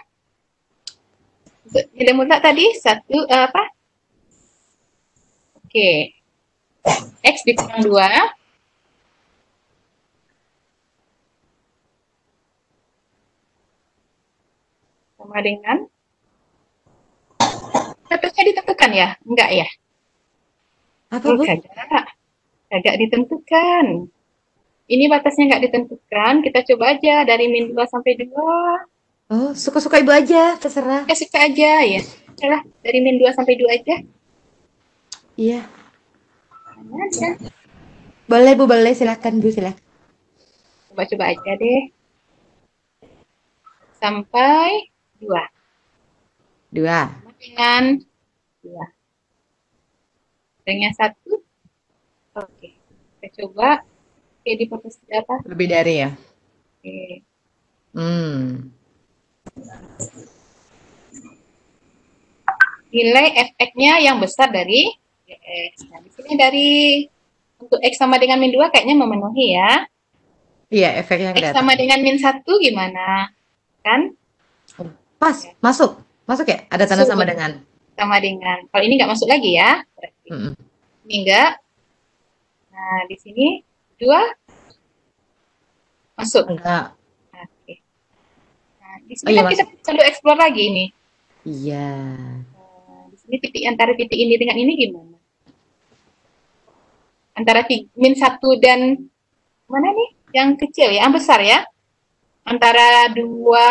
nilai mutlak tadi 1 apa? Oke. X dikurang 2 sama dengan batasnya ditentukan ya? Enggak ya? Apa Bu? Kagak ditentukan. Ini batasnya nggak ditentukan, kita coba aja dari min 2 sampai 2. Oh, suka-suka Ibu aja, terserah. Suka aja ya. Salah, dari min 2 sampai 2 aja. Iya. Aja. Boleh Bu, boleh. Silakan Bu, silakan. Coba-coba aja deh. Sampai 2. Dengan 2. Dengan 1. Oke. Kita coba. Oke, di foto apa? Lebih dari ya? Oke. Nilai FX-nya yang besar dari GX. Nah, di sini untuk X sama dengan min 2 kayaknya memenuhi ya. Iya, efeknya X sama dengan min 1 gimana? Kan? Pas, ya. Masuk ya? Ada tanda sama dengan. Sama dengan. Kalau ini nggak masuk lagi ya. Berarti. Ini enggak. Nah, di sini 2 masuk. Enggak. Oke. Nah, di sini kan kita perlu explore lagi ini. Iya. Di sini antara titik ini dengan ini gimana? Antara min 1 dan mana nih? Yang kecil ya, yang besar ya? antara dua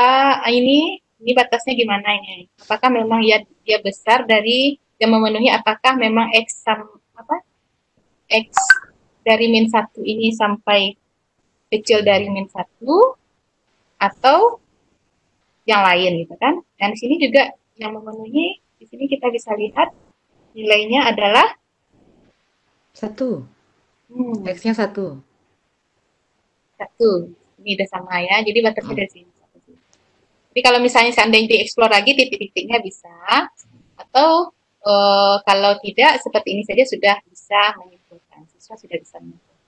ini batasnya gimana ini? Apakah memang dia besar dari yang memenuhi, apakah memang X dari min 1 ini sampai kecil dari min 1 atau yang lain gitu kan. Dan di sini juga yang memenuhi, di sini kita bisa lihat nilainya adalah 1. X-nya 1. 1. Ini udah sama ya, jadi batasnya dari sini. Jadi kalau misalnya seandainya dieksplor lagi titik-titiknya bisa, atau kalau tidak seperti ini saja sudah bisa menyimpulkan, siswa sudah bisa menyimpulkan.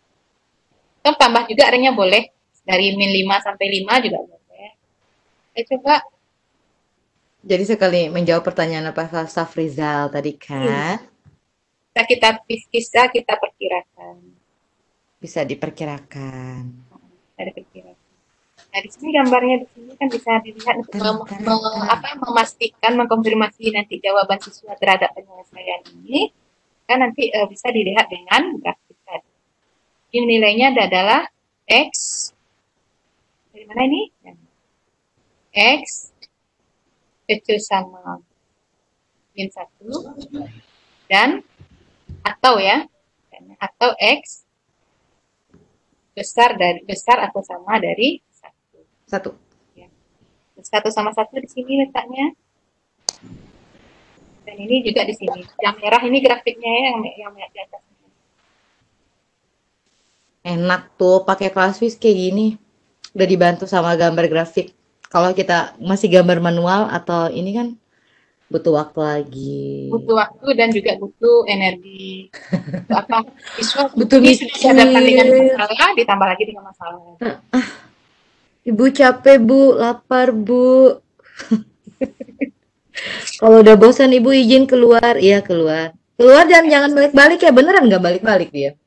Atau tambah juga ringnya boleh, dari min 5 sampai 5 juga boleh. Coba. Jadi sekali menjawab pertanyaan Pak Safrizal tadi kan? Bisa kita perkirakan. Bisa diperkirakan. Ada perkiraan. Nah, di sini gambarnya di sini kan bisa dilihat untuk memastikan, mengkonfirmasi nanti jawaban siswa terhadap penyelesaian ini, kan nanti bisa dilihat dengan grafik tadi. Ini nilainya adalah X. Dari mana ini? X kecil sama min 1 dan atau X besar atau sama dari 1. Ya. 1 sama 1 di sini letaknya. Dan ini juga di sini. Yang merah ini grafiknya ya, yang di atas. Enak tuh pakai Classwiz kayak gini. Udah dibantu sama gambar grafik. Kalau kita masih gambar manual atau ini kan butuh waktu lagi. Butuh waktu dan juga butuh energi. Siswa butuh mikir. Dihadapkan dengan masalah, ditambah lagi dengan masalah. Ibu capek, Bu. Lapar, Bu. Kalau udah bosan, Ibu izin keluar. Iya, keluar. Keluar dan jangan balik-balik ya. Beneran nggak balik-balik dia?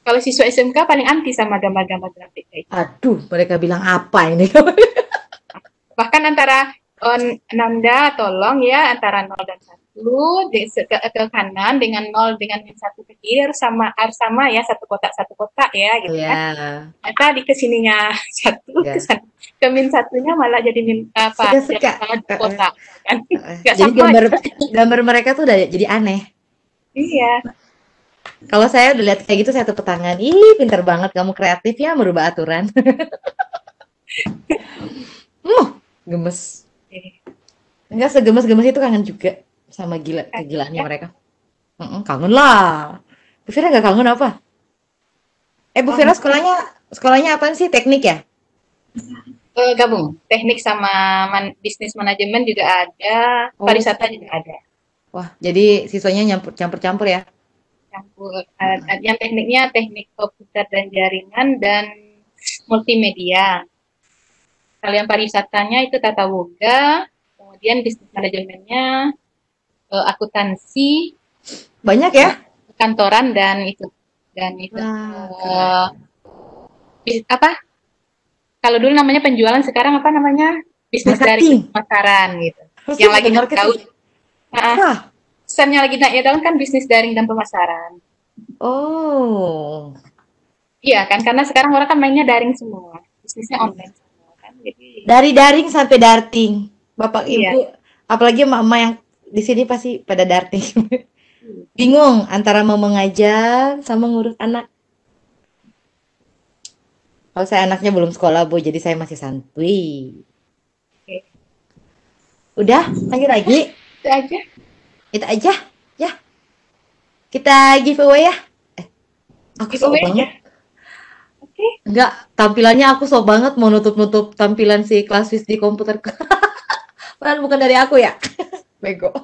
Kalau siswa SMK paling anti sama gambar-gambar grafik kayak gitu. Aduh, mereka bilang apa ini? Bahkan antara Nanda tolong ya, antara 0 dan 1 ke kanan dengan 0 dengan min 1 ke kiri harus sama ya, satu kotak ya gitu kan. Maka di kesininya 1 ke min 1-nya malah jadi min kotak kan. Jadi gambar mereka tuh udah jadi aneh. Iya. Kalau saya udah lihat kayak gitu saya tepuk tangan. Ih, pintar banget kamu, kreatif ya merubah aturan. Gemes. Enggak segemes-gemes itu, kangen juga sama kegilaannya mereka. Kangen lah. Bu Fira nggak kangen apa? Bu Fira sekolahnya apaan sih? Teknik ya? Gabung. Teknik sama bisnis manajemen juga ada, pariwisata juga ada. Wah, jadi siswanya campur-campur ya? Campur. Yang tekniknya teknik komputer dan jaringan dan multimedia. Kalau yang pariwisatanya itu tata boga, kemudian bisnis manajemennya akuntansi, banyak ya, kantoran dan itu kalau dulu namanya penjualan, sekarang apa namanya, bisnis dari pemasaran gitu. Yang lagi tahu, pesannya lagi naik ya tahun kan bisnis daring dan pemasaran. Oh, iya kan, karena sekarang orang kan mainnya daring semua, bisnisnya online. Jadi, dari daring sampai darting, Bapak Ibu, apalagi mama yang di sini pasti pada darting. Bingung antara mau mengajar sama ngurus anak. Kalau saya anaknya belum sekolah, Bu, jadi saya masih santuy. Udah, lanjut lagi. Itu aja, ya. Kita giveaway ya. Aku sok banget. Enggak, tampilannya aku sok banget mau nutup-nutup tampilan si Classwiz di komputer. Padahal bukan dari aku ya. Bego.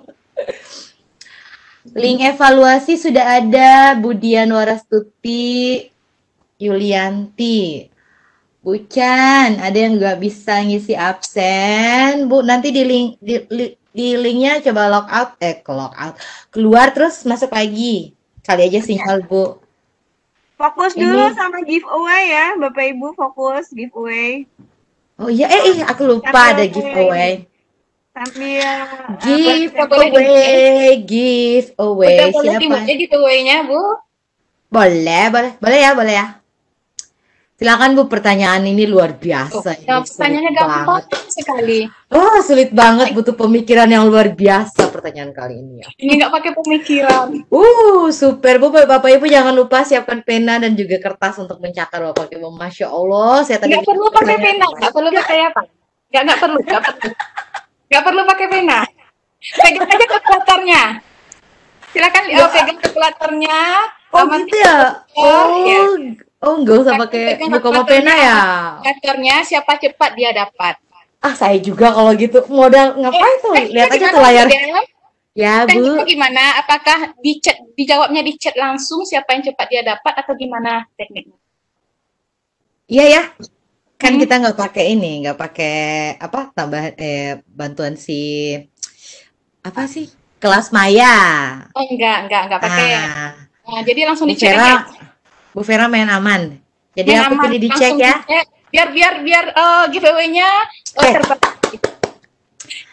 Link evaluasi sudah ada, Budian Warastuti, Yulianti. Bu Chan, ada yang nggak bisa ngisi absen? Bu, nanti di linknya coba logout, keluar terus masuk lagi. Kali aja sinyal, Bu. Fokus dulu sama giveaway ya, Bapak Ibu, fokus giveaway. Oh iya, aku lupa ada giveaway. Sambil giveaway. Siapa? Giveaway-nya, Bu? Boleh ya. Silakan Bu, pertanyaan ini luar biasa. Ini sulit Pertanyaannya gampang banget. sekali. Oh, sulit banget, butuh pemikiran yang luar biasa pertanyaan kali ini ya. Ini nggak pakai pemikiran. Super Bu, Bapak Ibu jangan lupa siapkan pena dan juga kertas untuk mencatat Bapak Ibu. Masya Allah, saya tadi Nggak perlu pakai pena, nggak perlu pakai apa? Nggak perlu. Nggak perlu pakai pena. Pegang aja kalkulatornya. Silakan pegang kalkulatornya. Oh gitu ya? Nggak usah pakai buku sama pena ya? Kalkulatornya siapa cepat dia dapat. Ah, saya juga kalau gitu modal ngapain tuh? Lihat aja tuh layar. Ya, Bu. Gimana? Apakah dijawabnya di chat langsung siapa yang cepat dia dapat atau gimana tekniknya? Iya ya. Kan kita nggak pakai ini, nggak pakai apa tambahan bantuan si apa sih? Kelas Maya. Oh, enggak pakai. Nah, jadi langsung dicek aja. Bu Vera main aman. Jadi aku pilih dicek ya. Biar giveaway-nya terbagi.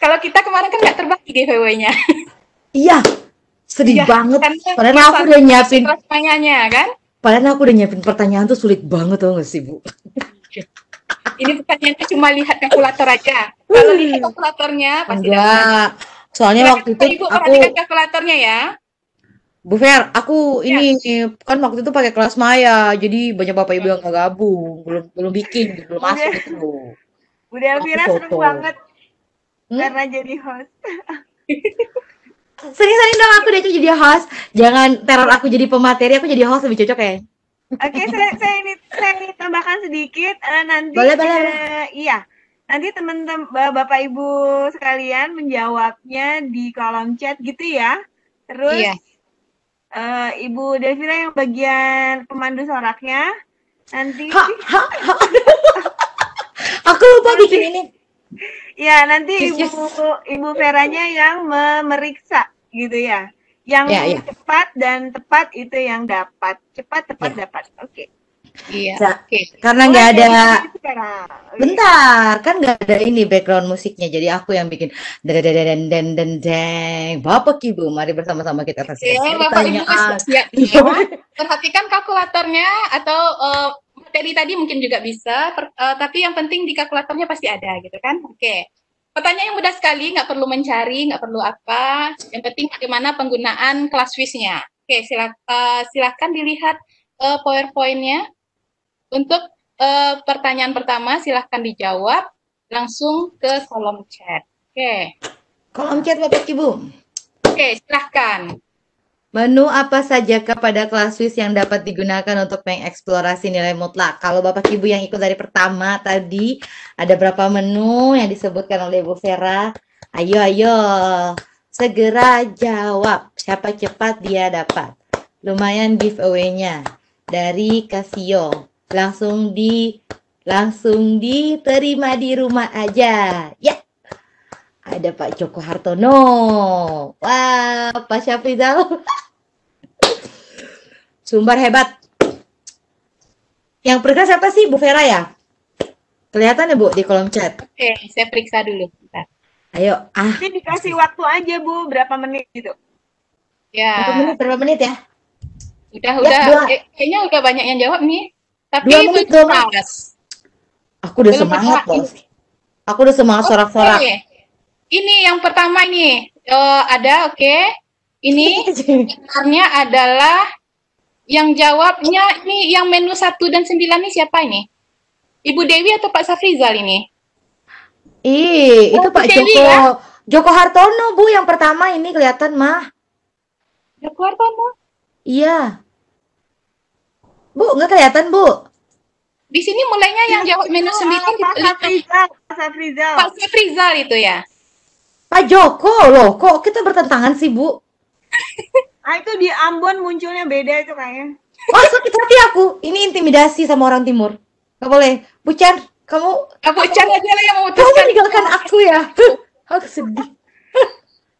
Kalau kita kemarin kan nggak terbagi giveaway-nya. Iya. Sedih banget. Padahal aku udah nyiapin pertanyaannya kan? Padahal aku udah nyiapin pertanyaan tuh sulit banget tuh nggak sih, Bu? Ini pertanyaannya cuma lihat kalkulator aja. Kalau lihat kalkulatornya pasti enggak. Soalnya waktu itu Ibu perhatikan kalkulatornya ya. Bu Fer, aku ini kan waktu itu pakai kelas Maya, jadi banyak Bapak Ibu yang nggak gabung, belum bikin, belum masuk itu. Udah Elvira seneng banget karena jadi host. Sering-sering dong aku jadi host. Jangan teror aku jadi pemateri, aku jadi host lebih cocok ya. Oke, saya ini tambahkan sedikit nanti. Boleh. Iya. Nanti teman-teman Bapak Ibu sekalian menjawabnya di kolom chat gitu ya. Terus Ibu Delvira yang bagian pemandu soraknya nanti. Aku lupa bikin ini. Ya, nanti Ibu Veranya yang memeriksa gitu ya. Yang cepat dan tepat itu yang dapat. Cepat, tepat, dapat. Oke. Iya. Karena nggak ada. Bentar, kan nggak ada ini background musiknya. Jadi aku yang bikin deng. Bapak Ibu, mari bersama-sama kita selesaikan pertanyaan. Perhatikan kalkulatornya atau materi tadi mungkin juga bisa. Tapi yang penting di kalkulatornya pasti ada gitu kan. Oke. Pertanyaan yang mudah sekali, nggak perlu mencari, nggak perlu apa. Yang penting bagaimana penggunaan ClassWiz-nya. Oke, silakan dilihat PowerPoint-nya. Untuk pertanyaan pertama, silahkan dijawab langsung ke kolom chat. Oke. Kolom chat Bapak Ibu. Oke, silahkan. Menu apa saja pada ClassWiz yang dapat digunakan untuk mengeksplorasi nilai mutlak? Kalau Bapak Ibu yang ikut dari pertama tadi, ada berapa menu yang disebutkan oleh Bu Vera? Ayo, segera jawab. Siapa cepat dia dapat. Lumayan giveaway-nya dari Casio. Langsung diterima di rumah aja. Ya. Ada Pak Joko Hartono. Wah, Pak Syafrizal. Sumber hebat. Yang periksa siapa sih? Bu Vera ya? Kelihatan ya Bu di kolom chat? Oke, saya periksa dulu. Bentar. Ayo. Ini dikasih waktu aja Bu, berapa menit gitu? Ya. Berapa menit ya? Udah. Kayaknya udah banyak yang jawab nih. Tapi 2 menit. Aku udah semangat loh. Aku udah semangat sorak-sorak. Ini yang pertama ini ada Ini sebenarnya adalah yang jawabnya ini yang menu 1 dan 9 ini siapa ini? Ibu Dewi atau Pak Safrizal ini? Itu Pak Joko. Ya? Joko Hartono Bu yang pertama ini kelihatan mah. Joko Hartono? Iya. Bu, nggak kelihatan, Bu. Di sini mulainya yang jawab menu 9 Pak Safrizal itu ya. Pak Joko loh, kok kita bertentangan sih, Bu? Itu di Ambon munculnya beda itu kayaknya. Oh, sakit hati aku. Ini intimidasi sama orang timur. Nggak boleh. Bu Chan, kamu Chan aja lah yang memutuskan. Kamu meninggalkan aku ya. Aku sedih.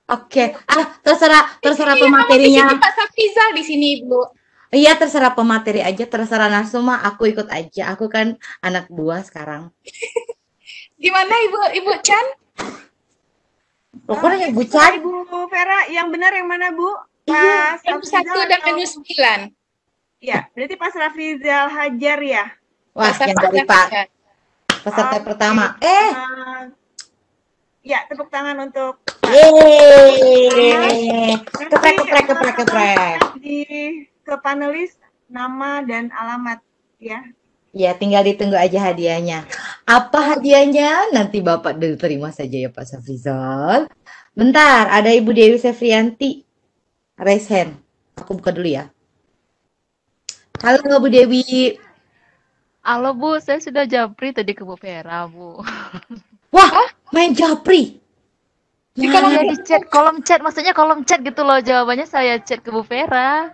Oke. Terserah pematerinya. Pak Safrizal di sini, Bu. Iya, terserah pemateri aja, terserah Nasu mah aku ikut aja. Aku kan anak buah sekarang. Gimana Ibu Chan? Pokoknya Ibu Chan. Ibu Vera, yang benar yang mana Bu? Menu 1 dan menu 9. Iya, berarti Pak Safrizal Hajar ya? Wah, yang dari Pak peserta pertama. Ya, tepuk tangan untuk Yeay. Keprek. Ke panelis nama dan alamat ya. Ya, tinggal ditunggu aja hadiahnya. Apa hadiahnya? Nanti Bapak terima saja ya Pak Safrizal. Bentar, ada Ibu Dewi Sefrianti. Raise hand. Aku buka dulu ya. Halo Bu Dewi. Halo Bu, saya sudah japri tadi ke Bu Vera, Bu. Wah, main japri. Di kolom chat, maksudnya kolom chat gitu loh. Jawabannya saya chat ke Bu Vera.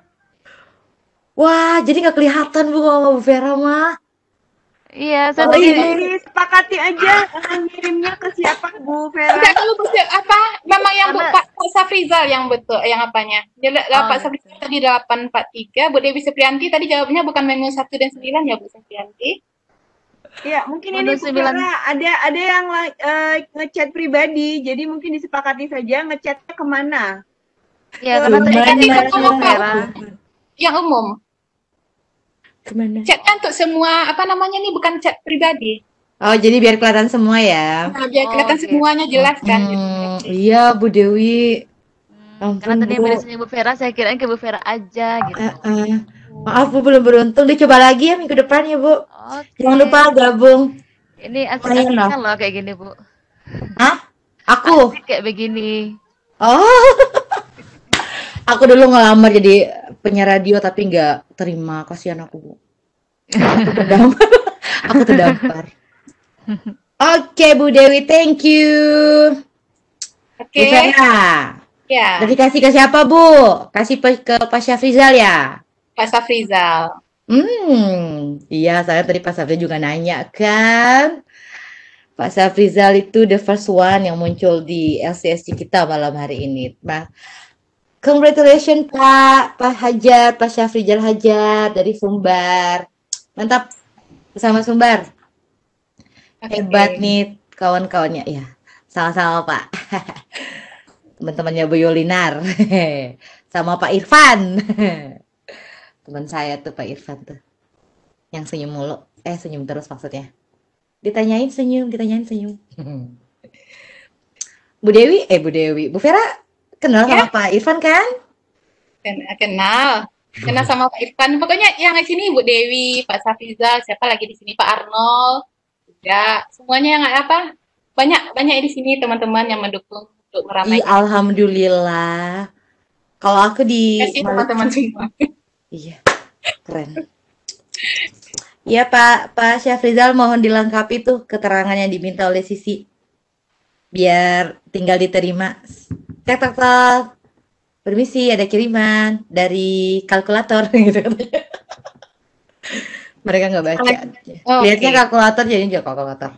Wah, jadi nggak kelihatan Bu sama Bu Vera mah. Iya, saya tadi sepakati aja ngirimnya ke siapa Bu Vera. Enggak, kalau nama yang Pak Safrizal yang betul, yang apanya? Pak Safrizal tadi 843, Bu Dewi Supriyanti tadi jawabnya bukan menu 1 dan 9 ya Bu Supriyanti? Iya, mungkin ini Bu Vera ada yang ngechat pribadi, jadi mungkin disepakati saja ngechatnya kemana. Iya, karena tadi kan di Bu Vera. Yang umum. Kemana? Chatnya untuk semua, apa namanya nih, bukan chat pribadi. Oh, jadi biar kelihatan semua ya? Nah, biar kelihatan semuanya jelas kan. Iya, Bu Dewi. Karena tadi yang Bu Vera, saya kirain ke Bu Vera aja gitu. Maaf Bu, belum beruntung. Dicoba lagi ya minggu depan ya Bu. Jangan lupa gabung. Ini asik-asiknya loh kayak gini Bu. Hah? Aku? Asik kayak begini. Oh. Aku dulu ngelamar jadi penyiar radio tapi nggak terima, kasihan aku Bu. Aku terdampar. Oke Bu Dewi, thank you. Oke. Bu Vera. Ya. Tadi kasih ke siapa Bu? Kasih ke Pak Syafrizal ya? Pak Safrizal. Iya, saya tadi Pak Safrizal juga nanya kan. Pak Safrizal itu the first one yang muncul di LCSC kita malam hari ini. Nah, congratulations Pak Hajar, Pak Syafrizal Hajar dari Sumbar. Mantap, bersama Sumbar. Hebat nih kawan-kawannya ya. Sama-sama Pak. Teman-temannya Bu Yolinar. Sama Pak Irfan. Teman saya tuh Pak Irfan tuh. Yang senyum mulu. Senyum terus maksudnya. Ditanyain senyum. Bu Dewi. Bu Vera kenal sama Pak Irfan kan? Kenal sama Pak Irfan. Pokoknya yang di sini Bu Dewi, Pak Safrizal, siapa lagi di sini, Pak Arnold, juga semuanya yang banyak di sini teman-teman yang mendukung untuk meramaikan. Alhamdulillah. Kalau aku di teman-teman semua. Iya, keren. Iya Pak Syafrizal, mohon dilengkapi tuh keterangan yang diminta oleh Sisi. Biar tinggal diterima. Tak. Permisi, ada kiriman dari kalkulator gitu katanya. Mereka nggak baca. Lihatnya kalkulator jadinya juga kalkulator.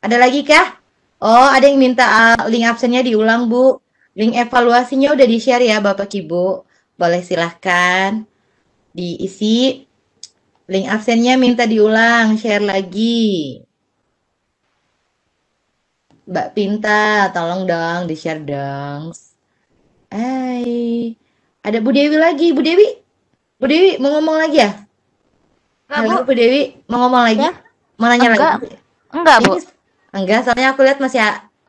Ada lagi kah? Oh, ada yang minta link absennya diulang Bu. Link evaluasinya udah di-share ya Bapak Ibu. Boleh silahkan diisi. Link absennya minta diulang, share lagi. Mbak Pinta, tolong dong di-share dong. Ada Bu Dewi lagi. Bu Dewi mau ngomong lagi ya? Halo Bu Dewi, mau ngomong lagi? Ya? Mau nanya lagi? Enggak Bu. Enggak, soalnya aku lihat masih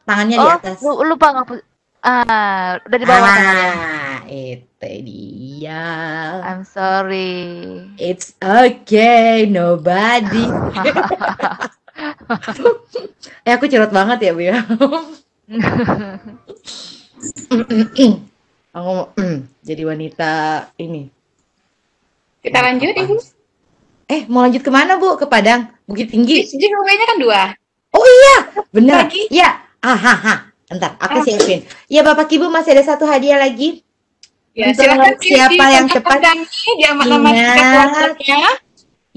tangannya di atas. Lupa ngapus. Udah di bawah tangannya. Itu dia. I'm sorry. It's okay, nobody. Aku curhat banget ya Bu ya. Aku jadi wanita ini. Kita lanjut Ibu. Mau lanjut kemana Bu? Ke Padang, Bukit Tinggi. Giveaway-nya kan 2. Oh iya, benar. Iya. Entar, aku siapin. Ya Bapak Ibu masih ada satu hadiah lagi. Ya, silakan siapa yang cepat.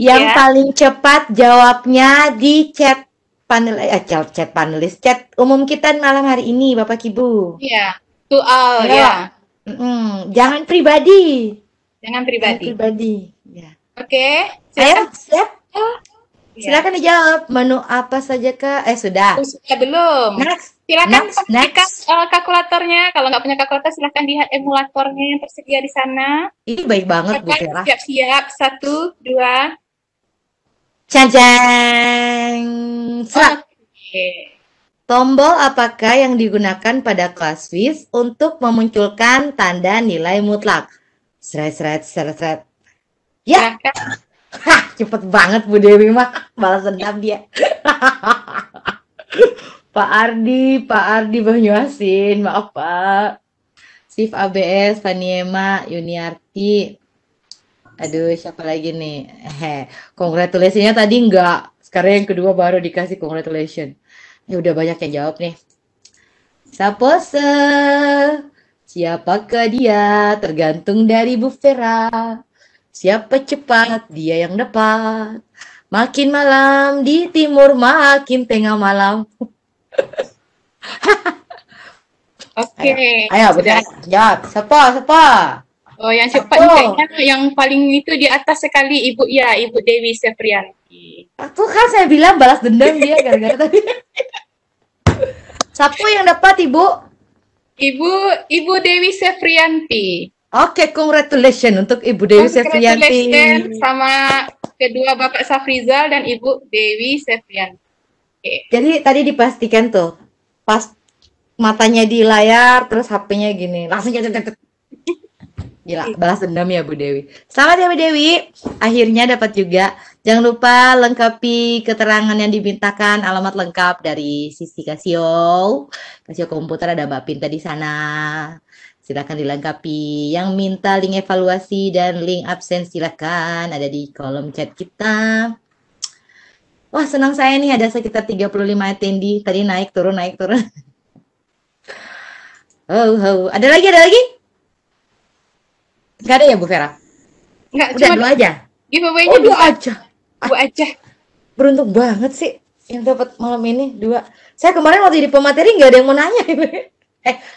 Yang paling cepat jawabnya di chat panelis, chat umum kita malam hari ini Bapak Ibu. Iya, soal ya. Jangan pribadi. Ya. Oke. Ayo, siap. Silakan dijawab. Menu apa saja Kak? Sudah. Sudah belum. Silakan pastikan kalkulatornya. Kalau nggak punya kalkulator, silakan lihat emulatornya yang tersedia di sana. Ini baik banget Bu Vera. Siap-siap. 1, 2, Cancang. Serak. Oke. Tombol apakah yang digunakan pada kelas Swiss untuk memunculkan tanda nilai mutlak? Seret, seret, seret, seret. Ya, Silakan. hah, cepet banget Bu Dewi mah. Balas dendam dia. Pak Ardi Banyuasin, maaf Pak. Sif ABS, Faniema, Yuniarti. Aduh, siapa lagi nih? Congratulations-nya tadi enggak. Sekarang yang kedua baru dikasih congratulations. Ya udah banyak yang jawab nih. Sapose, siapakah dia? Tergantung dari Bu Vera. Siapa cepat, dia yang dapat. Makin malam di timur, makin tengah malam. Oke. Ayo, benar. Jawab. Siapa? Oh, yang cepat Apa? ni kayaknya yang paling itu di atas sekali Ibu Dewi Sefrianti. Aku kan saya bilang balas dendam dia gara-gara tadi. Siapa yang dapat, Ibu? Ibu Dewi Sefrianti. Oke, congratulations untuk Ibu Dewi Sefrianti. Congratulations sama kedua Bapak Safrizal dan Ibu Dewi Sefrianti. Oke. Jadi tadi dipastikan tuh, pas matanya di layar, terus HP-nya gini, langsung jatuh. Gila, balas dendam ya Bu Dewi. Selamat ya Bu Dewi, akhirnya dapat juga. Jangan lupa lengkapi keterangan yang dimintakan, alamat lengkap dari Sisi Casio Komputer, ada Mbak Pinta di sana. Silakan dilengkapi. Yang minta link evaluasi dan link absen silakan ada di kolom chat kita. Wah, senang saya nih ada sekitar 35 attendee. Tadi naik turun. Oh. Ada lagi? Nggak ada ya Bu Vera? Enggak, Udah cuma 2 aja. giveaway-nya Oh, 2 aja. 2 aja. Beruntung banget sih yang dapat malam ini 2. Saya kemarin waktu di pemateri nggak ada yang mau nanya.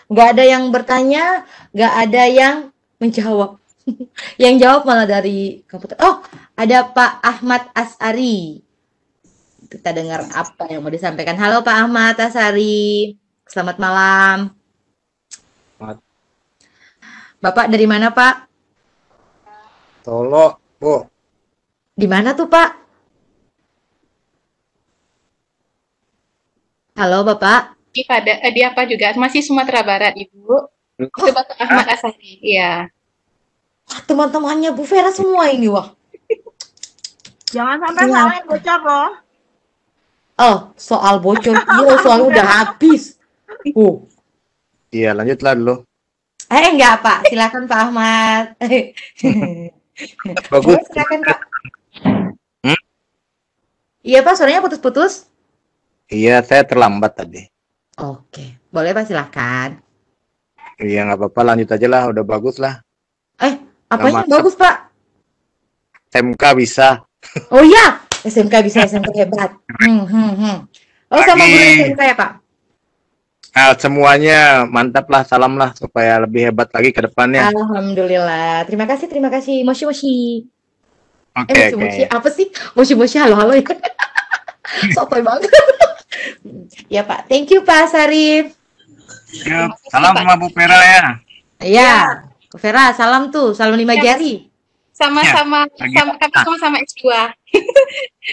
Nggak ada yang bertanya, nggak ada yang menjawab. Yang jawab malah dari komputer. Oh, ada Pak Ahmad Asari. Kita dengar apa yang mau disampaikan. Halo Pak Ahmad Asari. Selamat malam. Bapak dari mana Pak? Solo, Bu. Di mana tuh Pak? Halo Bapak. Di apa juga? Masih Sumatera Barat, Ibu. Itu Bapak Ahmad Asari. Iya. Wah, teman-temannya Bu Vera semua ini wah. Jangan sampai Iya. soalnya bocor loh. Oh, soal bocor. Iya, soalnya udah habis. Iya, lanjutlah dulu. Enggak Pak, silakan Pak Ahmad. Bagus. Silakan Pak. Iya Pak, suaranya putus-putus. Iya, saya terlambat tadi. Oke, boleh Pak, silakan. Iya, nggak apa-apa, lanjut aja lah, udah bagus lah. Apanya yang Masuk. bagus Pak? SMK bisa. Oh iya, SMK bisa, SMK hebat. Oh, sama guru SMK ya Pak? Nah, semuanya mantap lah, salam lah, supaya lebih hebat lagi ke depannya. Alhamdulillah. Terima kasih. Moshi. Oke. Moshi apa sih? Moshi, halo ya. Sotoy banget. Ya Pak, thank you Pak Sarif. Yuk, salam sama Bu Vera ya. Iya, Bu Vera, salam tuh, salam 5 jari. Sama-sama Ya, sama S2.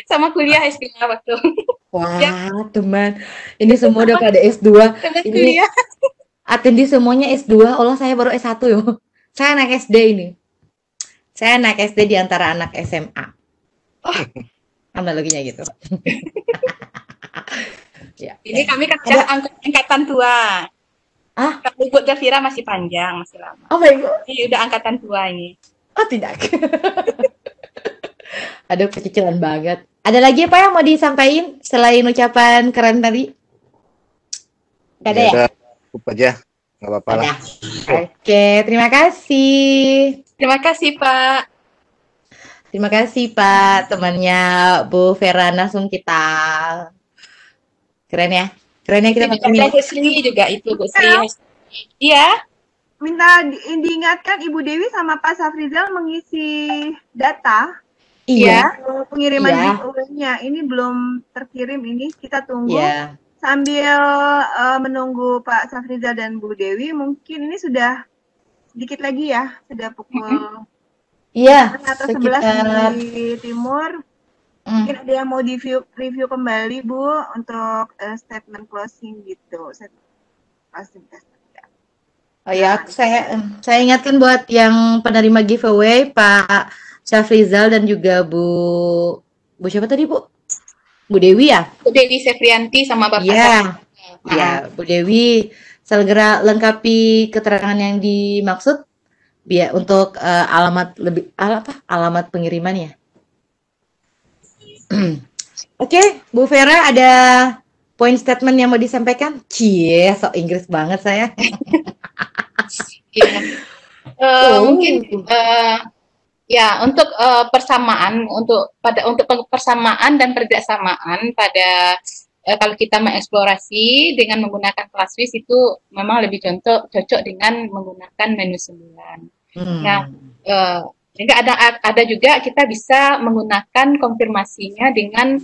Sama kuliah S2 waktu. Wah, teman, ini semua udah pada S2. Sampai Ini kuliah. atendi semuanya S2. Allah, saya baru S1 yo. Saya anak SD ini. Saya anak SD di antara anak SMA. Analoginya gitu. Ya. Ini kami kan angkatan tua. Kalau Ibu Delvira masih panjang, masih lama. Oh my God. Ini udah angkatan tua ini. Oh tidak. Aduh, kecicilan banget. Ada lagi apa yang mau disampaikan selain ucapan keren tadi? Gak ada ya? Cukup aja, nggak apa-apa lah. Oke, terima kasih. Terima kasih Pak. Terima kasih Pak, temannya Bu Vera Nasum kita. Keren ya? Keren ya kita pakai Ada Husni juga itu Bu Sri. Iya. Minta diingatkan Ibu Dewi sama Pak Safrizal mengisi data. Iya. Pengiriman Iya. giveaway-nya ini belum terkirim, ini kita tunggu. Iya. Sambil menunggu Pak Safrizal dan Bu Dewi, mungkin ini sudah sedikit lagi ya, sudah pukul Iya, atau sekitar 11 di timur. Mungkin ada yang mau review kembali Bu untuk statement closing gitu. Oh ya, saya ingatkan buat yang penerima giveaway Pak Syafrizal dan juga Bu siapa tadi Bu? Bu Dewi ya? Bu Dewi Sefrianti sama Bapak. Iya, Bu Dewi segera lengkapi keterangan yang dimaksud biar untuk alamat pengirimannya. Oke, Bu Vera ada poin statement yang mau disampaikan? Cie, sok Inggris banget saya. Mungkin ya untuk persamaan untuk persamaan dan perbedaan pada kalau kita mengeksplorasi dengan menggunakan ClassWiz itu memang lebih cocok dengan menggunakan menu 9. Nah, juga ada juga kita bisa menggunakan konfirmasinya dengan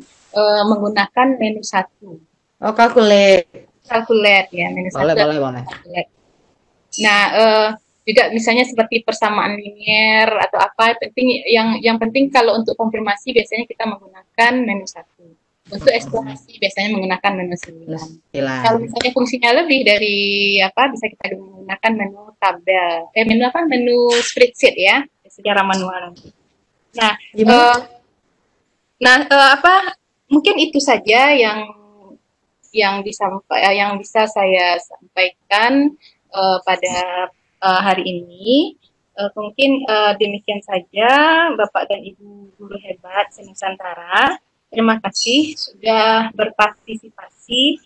menggunakan menu 1. Oh, calculate ya, menu 1. Boleh. Nah, juga misalnya seperti persamaan linier atau apa, yang penting kalau untuk konfirmasi biasanya kita menggunakan menu 1. Untuk eksplorasi biasanya menggunakan menu 9. Kalau misalnya fungsinya lebih dari bisa kita menggunakan menu tabel, menu spreadsheet ya, secara manual. Mungkin itu saja yang bisa saya sampaikan pada hari ini. Mungkin demikian saja Bapak dan Ibu guru hebat Senusantara. Terima kasih sudah berpartisipasi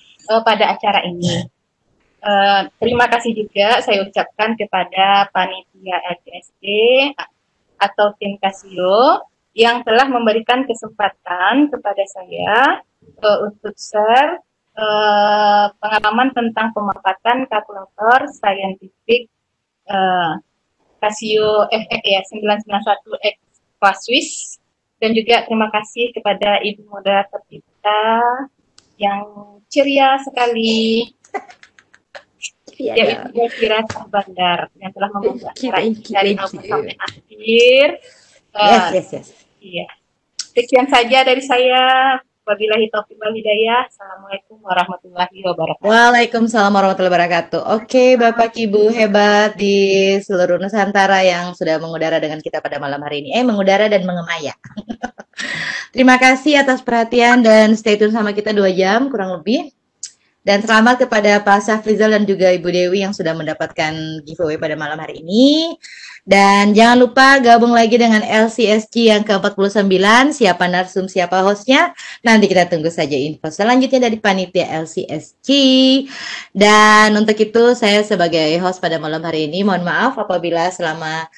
pada acara ini. Terima kasih juga saya ucapkan kepada panitia LCSD atau tim Casio yang telah memberikan kesempatan kepada saya untuk share pengalaman tentang pemanfaatan kalkulator saintifik Casio FX ya 991X ClassWiz, dan juga terima kasih kepada Ibu moderator kita yang ceria sekali, yaitu Elvira Bandar yang telah membuat acara ini dari awal sampai akhir. Yes. Iya. Sekian saja dari saya. Wabillahi taufiq wal hidayah. Assalamualaikum warahmatullahi wabarakatuh. Waalaikumsalam warahmatullahi wabarakatuh. Oke, Bapak Ibu hebat di seluruh Nusantara yang sudah mengudara dengan kita pada malam hari ini. Mengudara dan mengemaya. Terima kasih atas perhatian dan stay tune sama kita 2 jam kurang lebih. Dan selamat kepada Pak Syafrizal dan juga Ibu Dewi yang sudah mendapatkan giveaway pada malam hari ini. Dan jangan lupa gabung lagi dengan LCSG yang ke-49. Siapa narsum, siapa hostnya. Nanti kita tunggu saja info selanjutnya dari panitia LCSG. Dan untuk itu saya sebagai host pada malam hari ini mohon maaf apabila selama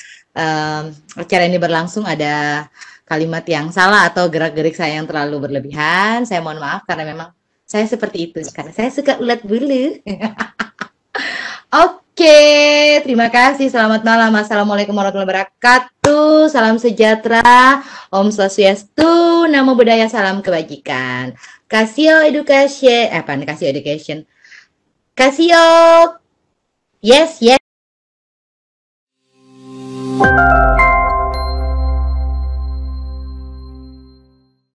acara ini berlangsung ada kalimat yang salah atau gerak-gerik saya yang terlalu berlebihan. Saya mohon maaf karena memang saya seperti itu, karena saya suka ulat bulu. Oke, terima kasih. Selamat malam. Assalamualaikum warahmatullahi wabarakatuh. Salam sejahtera. Om Swastiastu. Namo Buddhaya. Salam kebajikan. Casio Education. Casio. Yes.